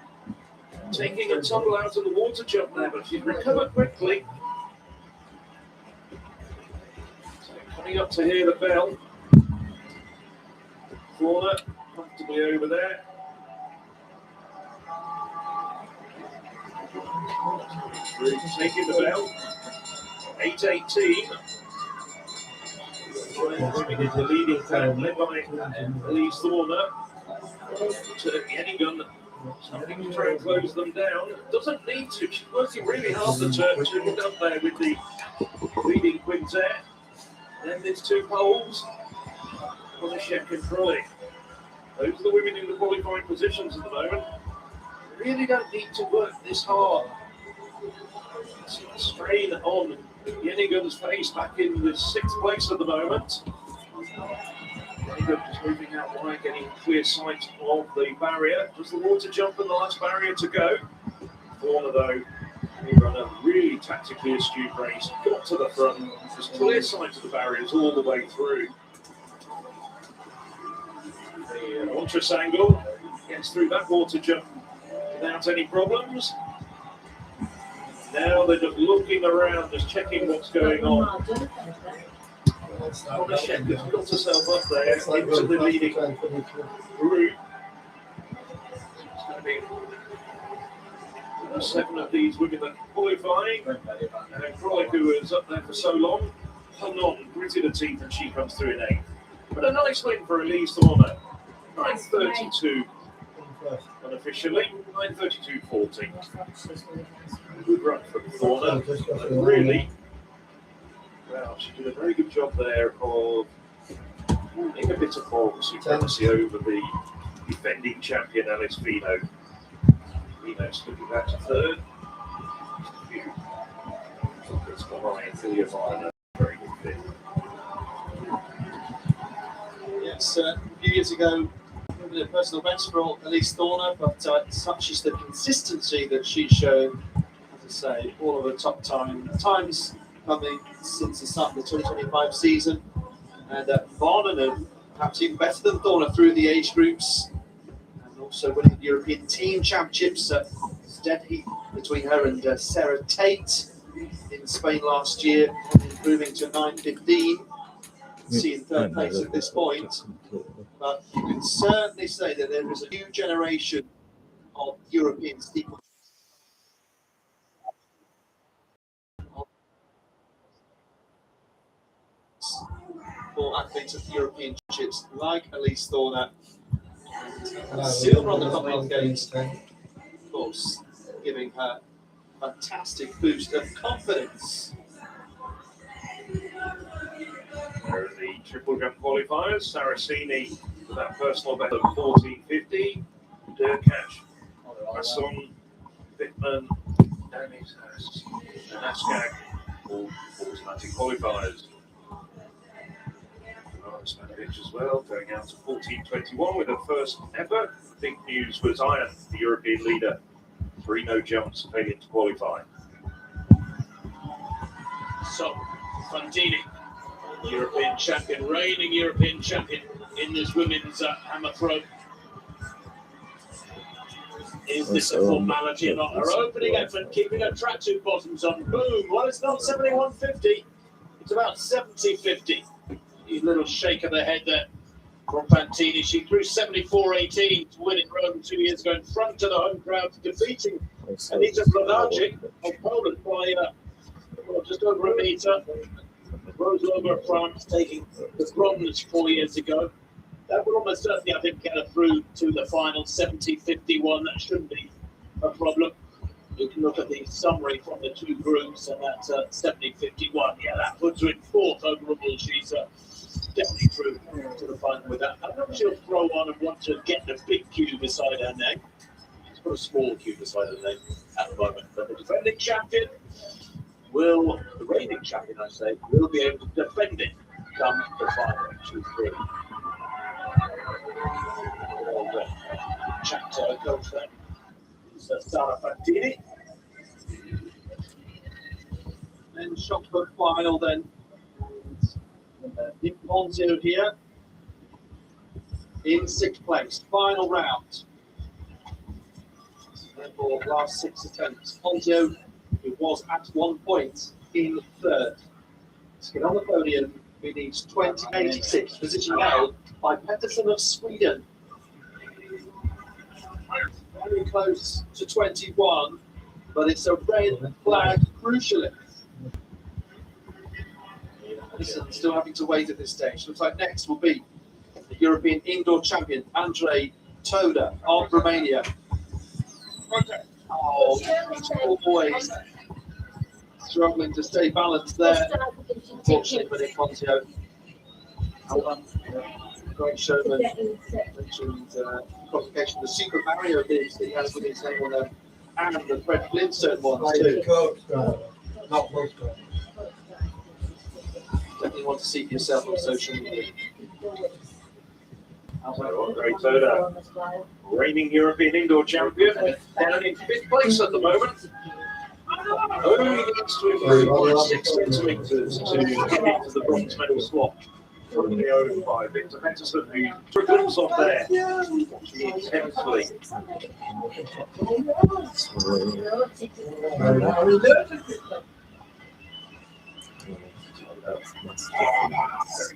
A: taking a tumble out of the water jump there, but she's recovered quickly. So coming up to hear the bell. Corner comfortably over there. Taking the bell. 8:18. The leading pack led by Elise Thorner. Hennigan starting to try and close them down. Doesn't need to. She's working really hard to get up there with the leading quintet. Then there's 2 poles. Konishek and Crowley. Those are the women in the qualifying positions at the moment. Really don't need to work this hard. See the strain on Hennigan's face back in the 6th place at the moment. Just moving out wide, getting clear sight of the barrier. Does the water jump and the last barrier to go? Corner though, we run a really tactically astute race. Got to the front, just clear sight of the barriers all the way through. The Ultrasangle gets through that water jump without any problems. Now they're just looking around, just checking what's going on. Konishek has got herself up there into the leading group. It's going to be 7 of these women that are qualifying. And Crowley, who was up there for so long, hung on, gritted her teeth, and she comes through in 8th. But a nice win for Elise Thorner. 9:32 unofficially, 9:32.40. Good run from Thorner. Really. Well, she did a very good job there of winning a bit of ball supremacy over the defending champion Alice Vino. Vino's looking back to 3rd. It's behind Ilya Viner. Very good fit.
J: Yes, a few years ago, a personal best for Elise Thorner, but such is the consistency that she's shown. As I say, all of her top times coming since the start of the 2025 season, and Varnanen perhaps even better than Thorner through the age groups, and also winning the European Team Championships steadily between her and Sarah Tate in Spain last year, improving to 9.15. Seeing third place at this point, but you can certainly say that there is a new generation of European steeple for athletes at the European Championships, like Elise Thorner. Silver on the Commonwealth Games, of course, giving her a fantastic boost of confidence.
C: There are the triple jump qualifiers. Saraceni with that personal best of 14.50. Durkash, Masson, Bittman, Dennis Hurst, and Askag, all automatic qualifiers. Spanovic as well, going out to 14.21 with her first ever. Big news for Zion, the European leader. 3 no jumps, failing to qualify. So, Fantini, European champion, reigning European champion in this women's hammer throw. Is this a formality or not? Her opening effort, keeping her tracksuit bottoms on. Boom! Well, it's not 71.50. It's about 70.50. A little shake of the head there from Fantini. She threw 74.18 to win in Rome 2 years ago in front of the home crowd, defeating Anita Blanagic of Poland by just over a metre. Rose over France, taking the bronze 4 years ago. That would almost certainly, I think, get her through to the final 70.51. That shouldn't be a problem. You can look at the summary from the 2 groups, and that's 70.51. Yeah, that puts her in 4th overall. She's definitely through to the final with that. I don't know if she'll throw on and want to get the big Q beside her name. She's got a small Q beside her name at the moment. But the defending champion will, the reigning champion, I say, will be able to defend it come the final 2-3. Chapter coach then is Sara Fantini. Then shot put final then. Nick Ponzio here in 6th place. Final round. Therefore, last 6 attempts. Ponzio, who was at 1 point in 3rd. To get on the podium, he needs 20.86, position held by Pettersson of Sweden. Very close to 21, but it's a red flag crucially. Pettersson still having to wait at this stage. Looks like next will be the European indoor champion, Andrei Toda of Romania. Oh, always struggling to stay balanced there. Unfortunately for Nick Ponzio. Great showman. Mentioned qualification, the Super Mario games that he has with his name on them, and the Fred Flintstone ones too.
E: Not postcard.
J: Definitely want to see for yourself on social media.
C: Andrei Toda, reigning European indoor champion, down in 5th place at the moment. Only needs to improve 6 centimetres to get into the bronze medal slot. Currently owned by Victor Pettersson, who took a glimpse off there, watching intensely. Very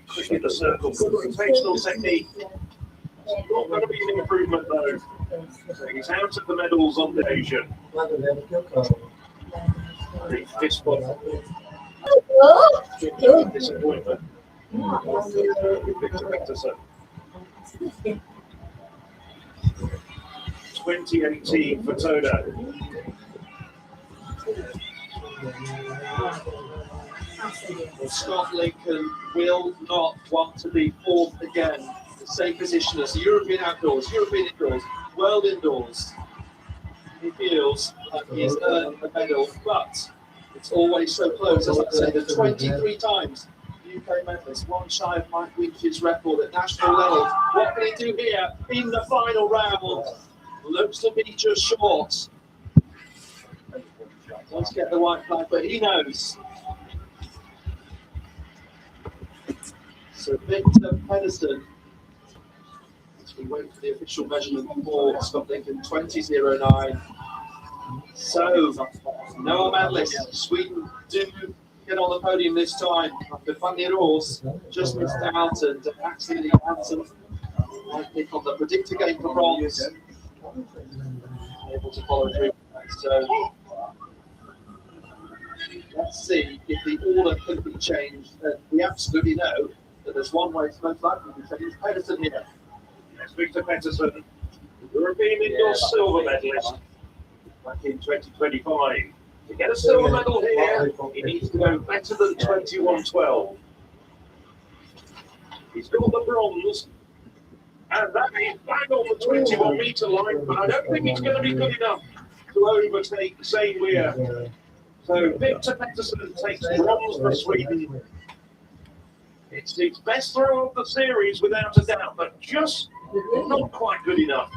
C: quick in the circle, good rotational technique. Not going to be an improvement though. So he's out of the medals on the occasion. The 5th spot. Disappointment. Victor Pettersson. 2018 for Toda.
J: Scott Lincoln will not want to be 4th again. The same position as the European outdoors, European indoors, world indoors. He feels like he has earned a medal, but it's always so close. As I say, the 23 times UK medalist, one shy of Mike Winch's record at national level. What can he do here in the final round? Looks to be just short. Wants to get the white flag, but he knows. So Victor Pettersson, as we wait for the official measurement for Scott Lincoln, 20.09. So, no medalists. Sweden do get on the podium this time after Van der Roos just missed out, and actually Hansen might pick on the predictor game for bronze. Able to follow through. So, let's see if the order could be changed. We absolutely know that there's one way it's most likely to be changed. Pedersen here.
C: That's Victor Pedersen, European indoor silver medalist back in 2025. To get a silver medal here, he needs to go better than 21.12. He's got the bronze, and that is back on the 21-metre line, but I don't think he's going to be good enough to overtake Zane Weir. So Victor Pedersen takes bronze for Sweden. It's his best throw of the series without a doubt, but just not quite good enough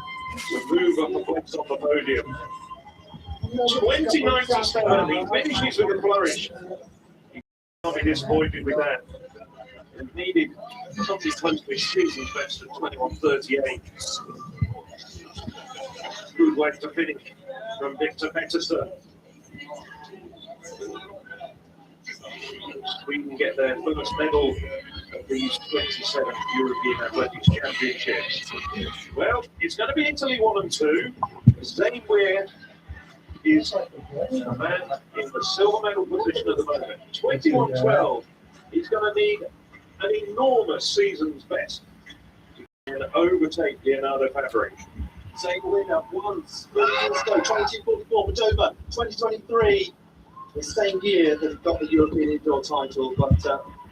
C: to move up a place on the podium. 2097, he finishes with a flourish. He can't be disappointed with that. He needed something close to his season's best at 21.38. Good way to finish from Victor Pedersen. Sweden get their first medal at these 27th European Athletics Championships. Well, it's going to be Italy 1 and 2. Zane Weir is a man in the silver medal position at the moment. 21.12. He's going to need an enormous season's best to overtake Leonardo Fabri.
J: Zane Weir once, 22.44 Padova, 2023. The same year that he got the European indoor title, but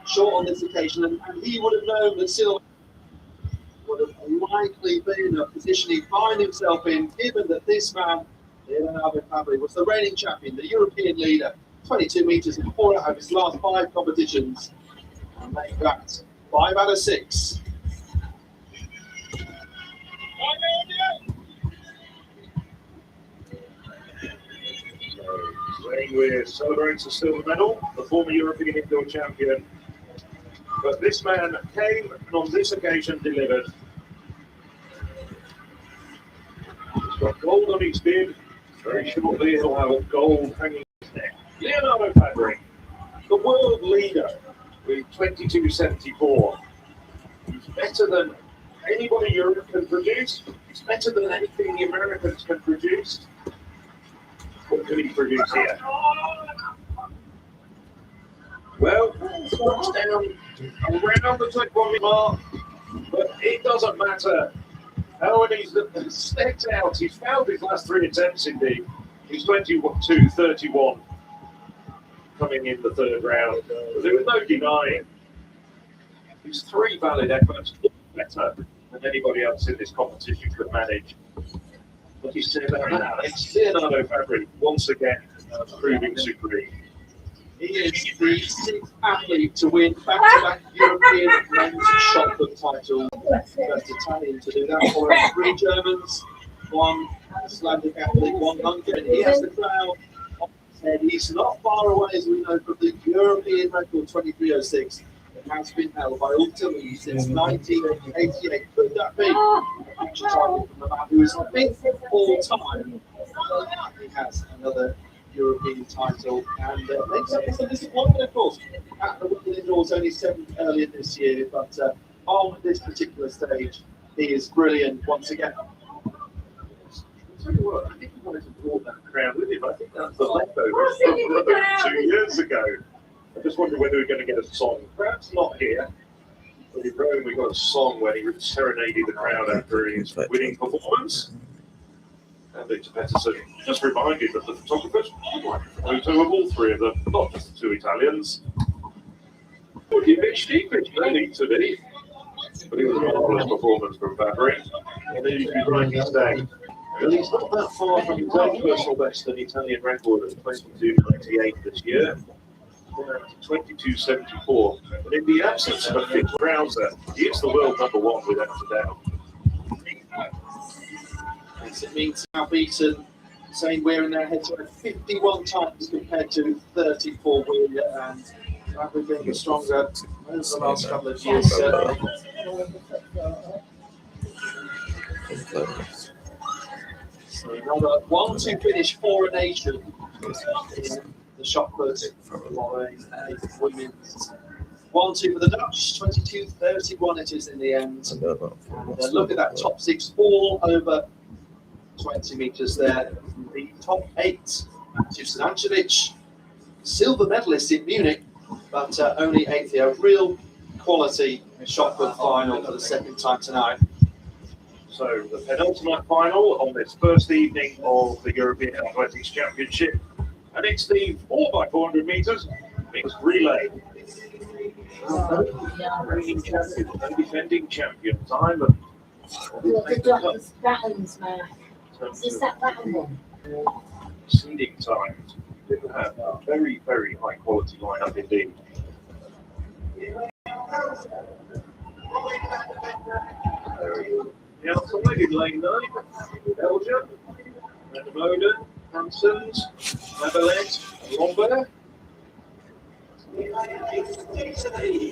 J: short on this occasion, and he would have known that silver would have likely been in a position he'd find himself in, given that this man, Leonardo Fabri, was the reigning champion, the European leader, 22 metres and 4 out of his last 5 competitions, and make that 5 out of 6.
C: Zane Weir celebrates a silver medal, the former European indoor champion. But this man came and on this occasion delivered. He's got gold on his beard. Very shortly he'll have a gold hanging on his neck. Leonardo Fabri, the world leader with 22.74. He's better than anybody Europe can produce. He's better than anything the Americans can produce. What can he produce here? Well, it's down around the 21 mark, but it doesn't matter. How many he's stepped out. He's fouled his last 3 attempts indeed. He's 22-31 coming in the third round. But there was no denying. These 3 valid efforts, better than anybody else in this competition could manage. What you say about that? It's Leonardo Fabri once again proving supreme.
J: He is the 6th athlete to win back-to-back European men's shot put title. First Italian to do that, following 3 Germans, 1 Icelandic athlete, 1 Hungarian. He has the crowd on his head. He's not far away, as we know, from the European record 23.06. Has been held by ultimately since 1988. Could that be a future target from the man who is 5th all time? He has another European title, and makes up for some disappointment, of course. At the World Indoors, only 7th earlier this year, but on this particular stage, he is brilliant once again.
C: I tell you what, I think he wanted to brought that crowd with him. I think that's the leftover 2 years ago. I just wonder whether we're going to get a song. Perhaps not here. But in Rome, we got a song where he serenaded the crowd after his winning performance. And Victor Pedersen just reminded that the photographers would like a photo of all 3 of them, not just the 2 Italians. Would he be sheepish? No need to be. But it was a marvellous performance from Fabri. And he'd be rightly saying, well, he's not that far from his own personal best, an Italian record of 22.98 this year. Down to 22.74. But in the absence of a fit trouser, he is the world #1 without a doubt.
J: As it means now beaten Zane Weir in their head-to-head 51 times compared to 34 Weir, and Fabri getting stronger over the last couple of years. So another 1-2 finish for a nation in the shot put for a women's. 1-2 for the Dutch, 22-31 it is in the end. And look at that top six, all over 20 metres there. The top eight, Susan Ancevic, silver medalist in Munich, but only eighth here. A real quality shot put final for the second time tonight.
A: So the penultimate final on this first evening of the European Athletics Championship, and it's the 4x400 metres mixed relay. Reigning champion, no defending champion, Simon.
N: Look at Dr. Stratton's mark. Is that one?
A: Seeding times. A very, very high quality lineup indeed. The outside in lane 9, Belgium, Vandermolen, Hansons, Lavalette, Lombard.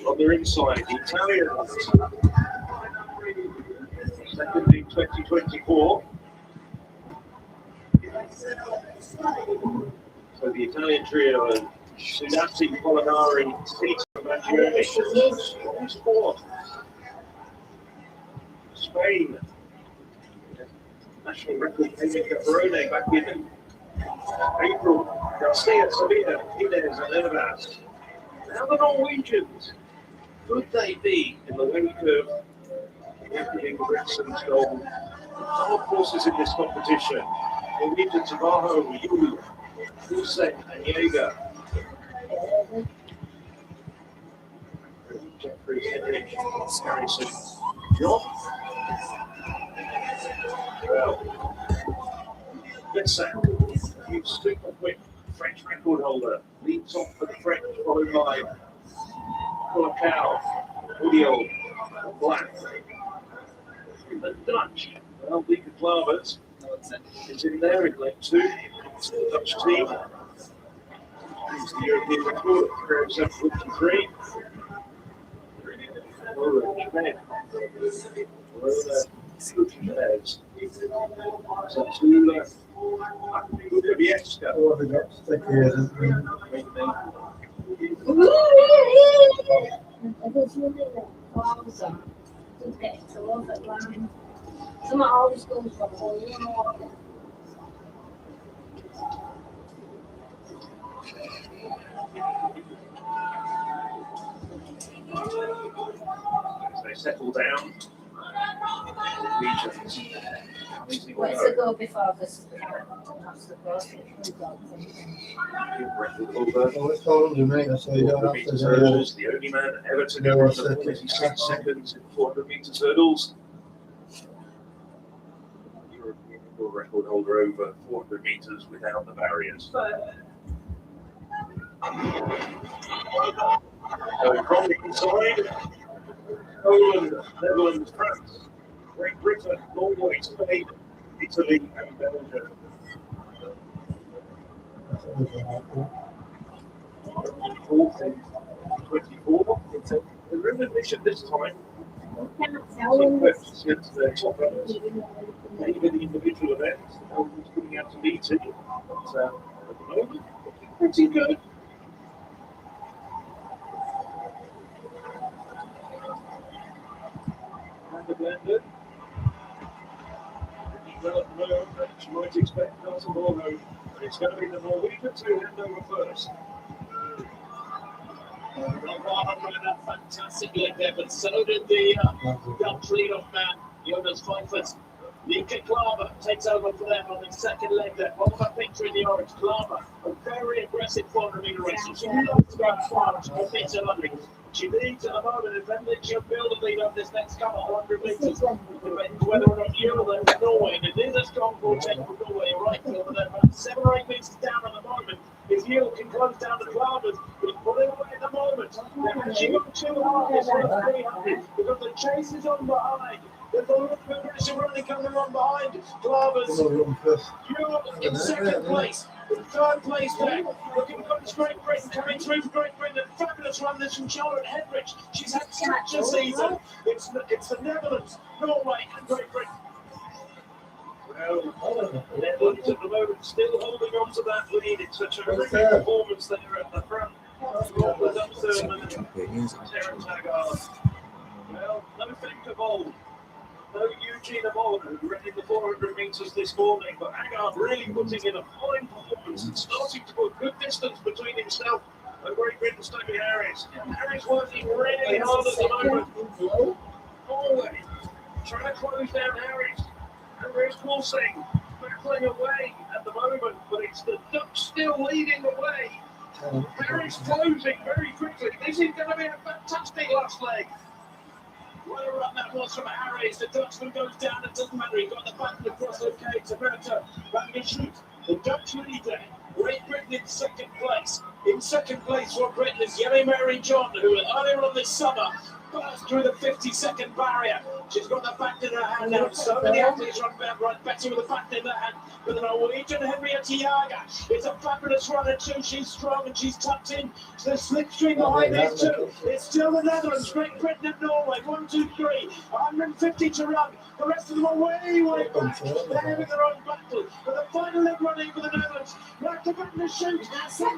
A: On their inside, the Italians. Second in 2024. So the Italian trio of Sudati, Molinari, Tito, Mangione. Strong squad. Spain. National record David Caprone back in April. Garcia, Sevilla, Inez, and Elvas. Now the Norwegians. Could they be in the wake of Anthony Brixton's goal? Dark horses in this competition. Norwegian Tabajo, Yuli, Hussein, and Jaeger. Jeffrey, Henrik, Harrison, John. Well, let's say, you super quick French record holder leads off for the French, followed by Colacao, Audio, Black. The Dutch, well, Lika Klavers is in there in lane 2. It's the Dutch team. It's the European record at 3:07:53. Japan.
N: Some of the schools from
A: As they settle down, regions.
N: where's the goal before this? That's the first.
E: Well, it's told you, mate, so you don't have to do
A: Hurdles, the only man ever to go under 46 seconds in 400 metres hurdles. European world record holder over 400 metres without the barriers. So from the inside, Poland, Netherlands, France, Great Britain, Norway, Spain, Italy, and Belgium. Fourth in 24. The room admission this time. Against their top runners. Maybe the individual events, Belgium's coming out to meet it. But at the moment, pretty good. And the blender. Well, at the moment, you might expect Nelson Borgo. It's going to be the Norwegians who hand over first.
C: That fantastic leg there, but so did the Dutch lead-off man, Jonas Pfeiffer. Lika Klaver takes over for them on the second leg there. What about picture in the orange? Klaver, a very aggressive 400-metre race. She loves that far. She commits a lot. She leads at the moment, and then she'll build a lead on this next couple of 100 metres. Depends whether or not you're there with Norway. And it is a strong quartet for Norway, right over there, about 7 or 8 metres down at the moment. If you can close down the Klavers, but put it away at the moment. She got too hard, it's 300, because the chase is on behind. There's a lot of British running coming on behind. Klavers, you're in second place. In third place there, looking for Great Britain coming through. Great Britain, a fabulous run this from Charlotte Hedrich. She's had such a season. It's the Netherlands, Norway, and Great Britain. Netherlands at the moment still holding on to that lead. It's a terrific performance there at the front. Well, no thinkable. No Eugene Amon, who ran in the 400 metres this morning, but Haggard really putting in a fine performance and starting to put good distance between himself and Great Britain's Toby Harris. Harris working really hard at the moment. Norway trying to close down Harris. And Rich Pulsing battling away at the moment, but it's the Dutch still leading the way. Harris closing very quickly. This is going to be a fantastic last leg. What a run that was from Harris. The Dutchman goes down. It doesn't matter. He got the button across the cage. About to shoot. The Dutch leader. Great Britain in second place. In second place for Britain is Yellow Mary John, who earlier on this summer burst through the 50-second barrier. She's got the baton in her hand now. So many athletes run better with the baton in their hand. But the Norwegian Henriette Jager is a fabulous runner too. She's strong and she's tucked in to the slipstream behind these two. It's still the Netherlands, Great Britain and Norway. 1, 2, 3. 150 to run. The rest of them are way back. They're having their own battle. But the final leg running for the Netherlands. Back to back to shoot.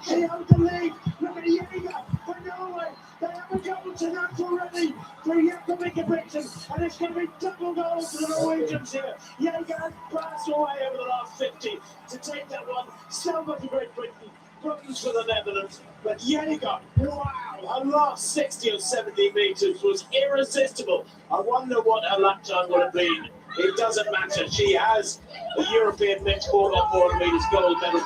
C: She held the lead. Look at Jager for Norway. They have a goal tonight already for Jakob Ingebrigtsen, and it's going to be double goals for the Norwegians here. Jager has passed away over the last 50 to take that one. Silver for Great Britain, bronze for the Netherlands. But Jager, wow, her last 60 or 70 metres was irresistible. I wonder what her lap time would have been. It doesn't matter. She has the European mixed 4x400 metres gold medal.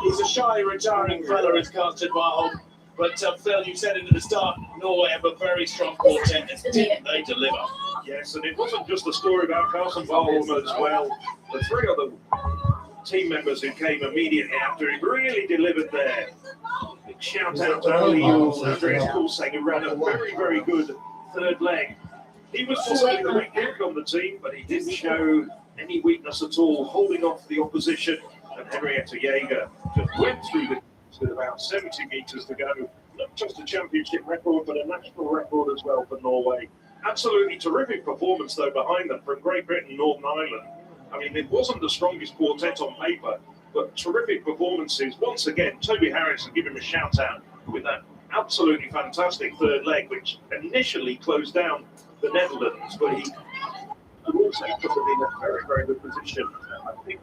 C: He's a shy, retiring fella, as casted by home. But Phil, you said it at the start, Norway have a very strong quartet. Didn't they deliver?
A: Yes, and it wasn't just the story about Carson Barholm as well. The three other team members who came immediately after him really delivered there. Big shout out to Ali Andreas Kulsang, who ran a very, very good third leg. He was possibly the weak link on the team, but he didn't show any weakness at all, holding off the opposition. And Henriette Jager just went through the with about 70 metres to go. Not just a championship record, but a national record as well for Norway. Absolutely terrific performance, though, behind them from Great Britain, Northern Ireland. I mean, it wasn't the strongest quartet on paper, but terrific performances. Once again, Toby Harris, and give him a shout out with that absolutely fantastic third leg, which initially closed down the Netherlands, but he also put them in a very, very good position. I think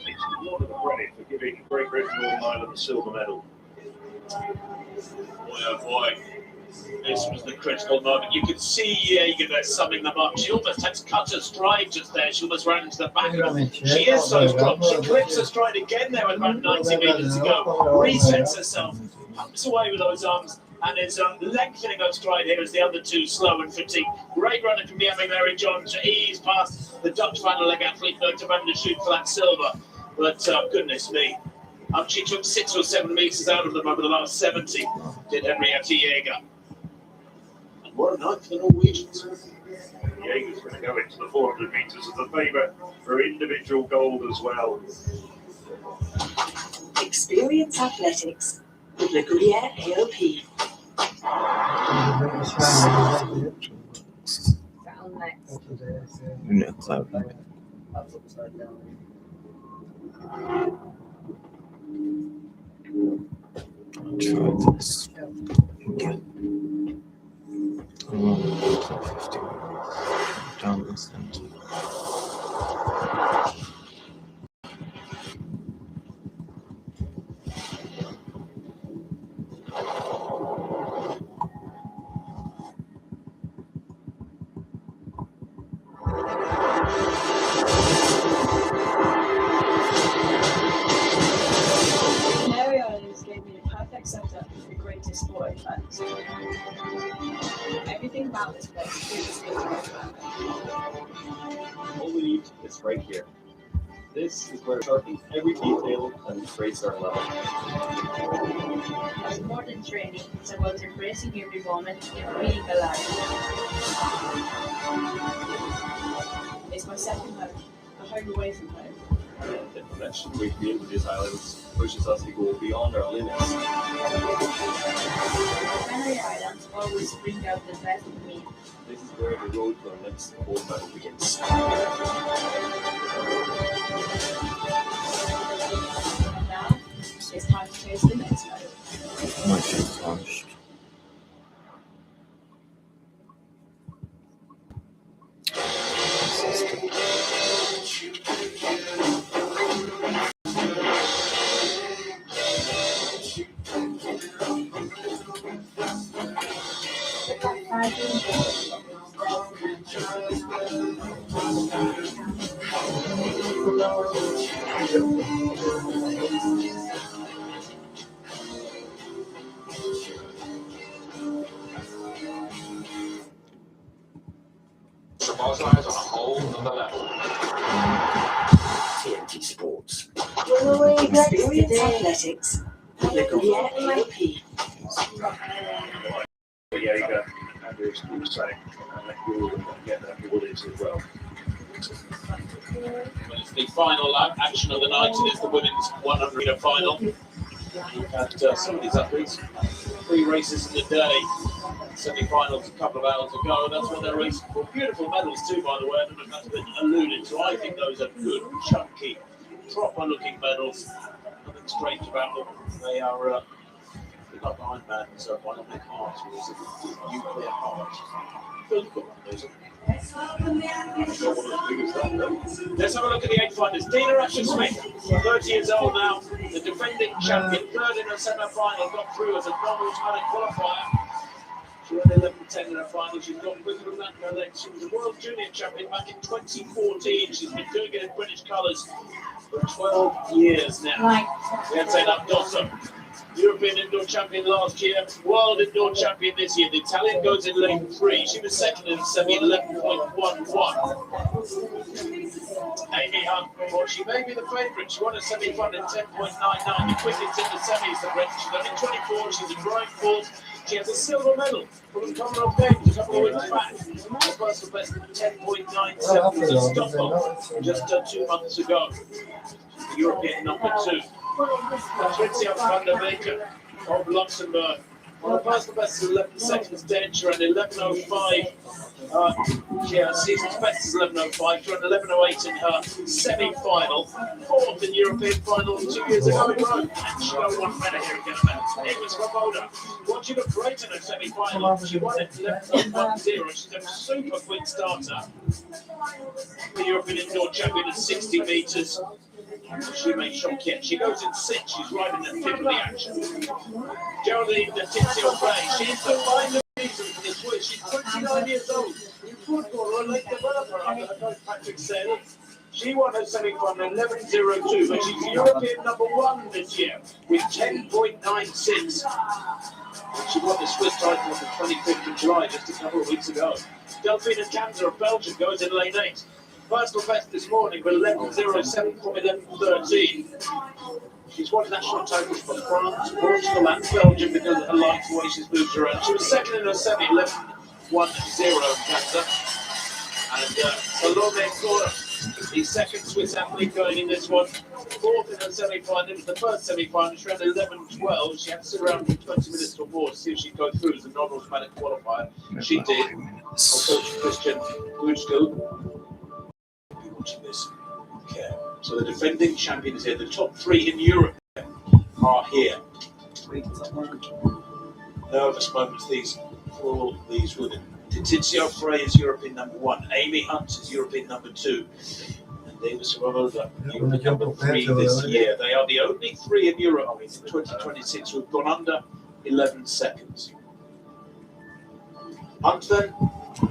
A: it's a lot of credit for giving Great Britain and Northern Ireland the silver medal.
C: Boy, oh boy. This was the critical moment. You could see Jager there summing them up. She almost had to cut her stride just there. She almost ran into the back of them. She is so strong. She clips her stride again there with about 90 metres to go. Resets herself. Pumps away with those arms. And is lengthening her stride here as the other two slow and fatigued. Great runner from Yemi Mary John to ease past the Dutch final leg athlete Bertha van der Schoot for that silver. But goodness me. She took 6 or 7 metres out of them over the last 70, did Henriette Jager. And what a night for the Norwegians.
A: Jager's going to go into the 400 metres as the favourite for individual gold as well.
M: Experience athletics with the Gruyere AOP.
B: No cloud. I'll try this again. Around 50 down this end.
F: Setup is the greatest sporting event. Everything about this place is
G: All we need is right here. This is where sharpening every detail and trace our level.
N: It's more than training, it's about embracing every moment and being alive.
F: It's my second home, a home away from home.
G: The connection we create with these islands pushes us to go beyond our limits.
N: Canary Islands always just bring out the best in me.
G: This is where the road to our next gold medal begins.
N: Now, it's time to chase the next medal.
A: Bosnia's on a hole on the left.
I: TNT Sports.
D: Experience athletics. Yeah, AP.
A: But yeah, you go. Andrew's saying, you'll get that audits as well. Well, it's the final action of the night. It is the women's 100-meter final. And some of these athletes, 3 races in the day, semi-finals a couple of hours ago. That's what they're racing for. Beautiful medals too, by the way. I don't know if that's been alluded to. I think those are good, chunky, proper-looking medals. Nothing strange about them. They are. They're not Iron Man, so why not make hearts? Because it's nuclear hearts. Let's have a look at the 8 fighters. Dina Asher-Smith, 30 years old now, the defending champion, third in her semi-final, got through as a non-automatic qualifier. She had 11-10 in her final. She's got quicker than that in her legs. She was a world junior champion back in 2014. She's been doing it in British colours for 12 years now. We had to say that Dosso. European indoor champion last year, world indoor champion this year. The Italian goes in lane 3. She was second in semi 11.11. Amy Hunt, well, she may be the favourite. She won a semi-final in 10.99. The quickest in the semis, the French. She's only 24. She's a growing force. She has a silver medal from the Commonwealth Games a couple of weeks back. Her personal best 10.97 was at Stockholm just 2 months ago. The European number 2. Patricia van der Beek of Luxembourg. Well, her personal best is 11 seconds danger and 11.05. She has season's best is 11.05. She ran 11.08 in her semi-final. 4th in European finals 2 years ago in Rome. And she got one better here again. It was Svoboda. Well, she looked great in her semi-final. She won it 11.10. She's a super quick starter. The European indoor champion at 60 metres. She may shock yet. She goes in 6. She's right in the thick of the action. Geraldine Letizia-Frey. She's the final reason for this win. She's 29 years old. You could call her a late developer under her coach Patrick Sale. She won her semi-final 11.02, but she's European number 1 this year with 10.96. She won the Swiss title on the 25th of July, just a couple of weeks ago. Delphine Kanzer of Belgium goes in lane 8. Personal best this morning with 11.07 from 11.13. She's won national titles for France, Portugal and Belgium because of her light way she's moved around. She was second in her semi, 11.10 Kanzer. And Salome Cora, the second Swiss athlete going in this one. 4th in her semi-final. It was the first semi-final. She ran 11.12. She had to sit around for 20 minutes or more to see if she'd go through as a non-automatic qualifier. She did. Coach Christian Gutschko. Watching this. Okay. So the defending champion is here. The top 3 in Europe are here. Nervous moments these for all these women. Letizia Frey is European number 1. Amy Hunt is European number 2. And Davis Svoboda, European number 3 this year. They are the only 3 in Europe in 2026 who have gone under 11 seconds. Hunt then,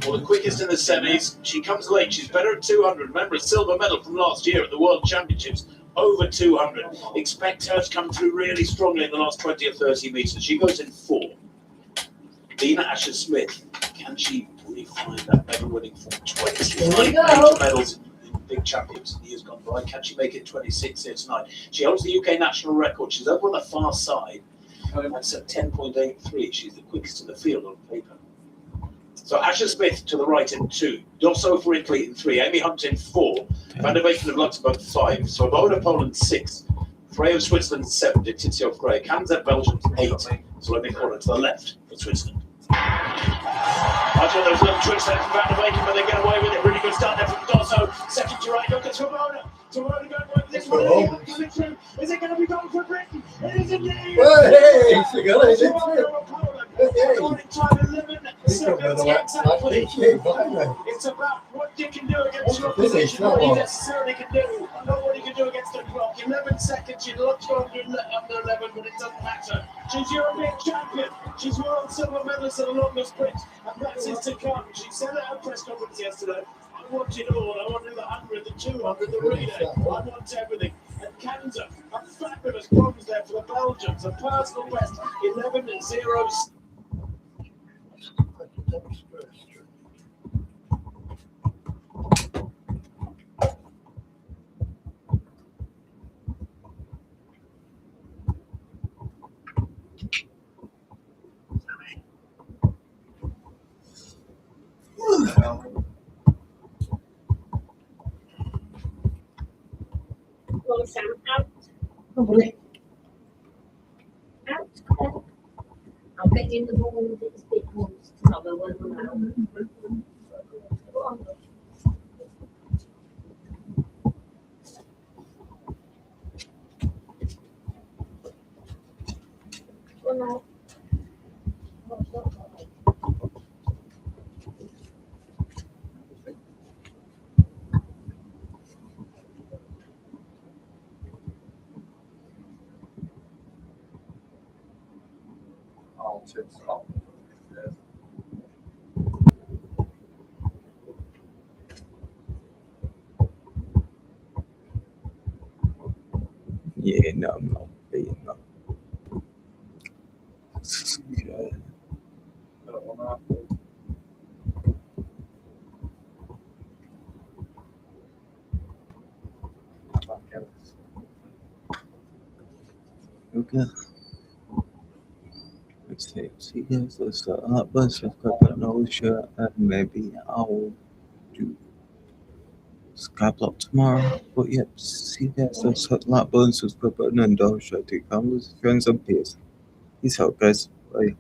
A: well, the quickest in the semis. She comes late. She's better at 200. Remember, a silver medal from last year at the World Championships. Over 200. Expect her to come through really strongly in the last 20 or 30 metres. She goes in 4. Dina Asher-Smith. Can she really find that medal-winning form? 29 major medals in big champions in years gone by. Can she make it 26 here tonight? She holds the UK national record. She's over on the far side. That's at 10.83. She's the quickest in the field on paper. So Asher-Smith to the right in 2. Dosso for Italy in 3. Amy Hunt in 4. Van der Beek of Luxembourg 5. Svoboda Poland 6. Frey of Switzerland 7. Letizia Frey. Kanzer Belgium 8. So let me call it to the left for Switzerland. I thought there was a little twitch there from Van der Beken, but they get away with it. Really good start there from Dosso. Second to right, look at Ramona. Ramona going with this one. Is it going to be gone for Britain? It is indeed.
E: Hey, she got it.
A: It's about what you can do against your opposition, what you necessarily can do, not what you can do against the clock. 11 seconds, she'd love to go under 11, but it doesn't matter. She's European champion. She's world silver medalist in the longest sprint, and that's is to come. She said at her press conference yesterday, I want it all. I want the 100, the 200, the relay. I want everything. And Canada, a fabulous bronze there for the Belgians, a personal best, 11.0.
N: Well, Sam, out. Out. I'll get in the ball with its big ones. Not the one out. Go on. Go on.
E: All chips off.
B: Yeah, no, I'm not beating that. Okay. Okay. Let's see guys, let's start that bunch. I've got that nose shirt and maybe I'll do Skyblock tomorrow. But yep, see you guys, let's hit that button, subscribe button, and don't try to come with friends and peers. Peace out, guys. Bye.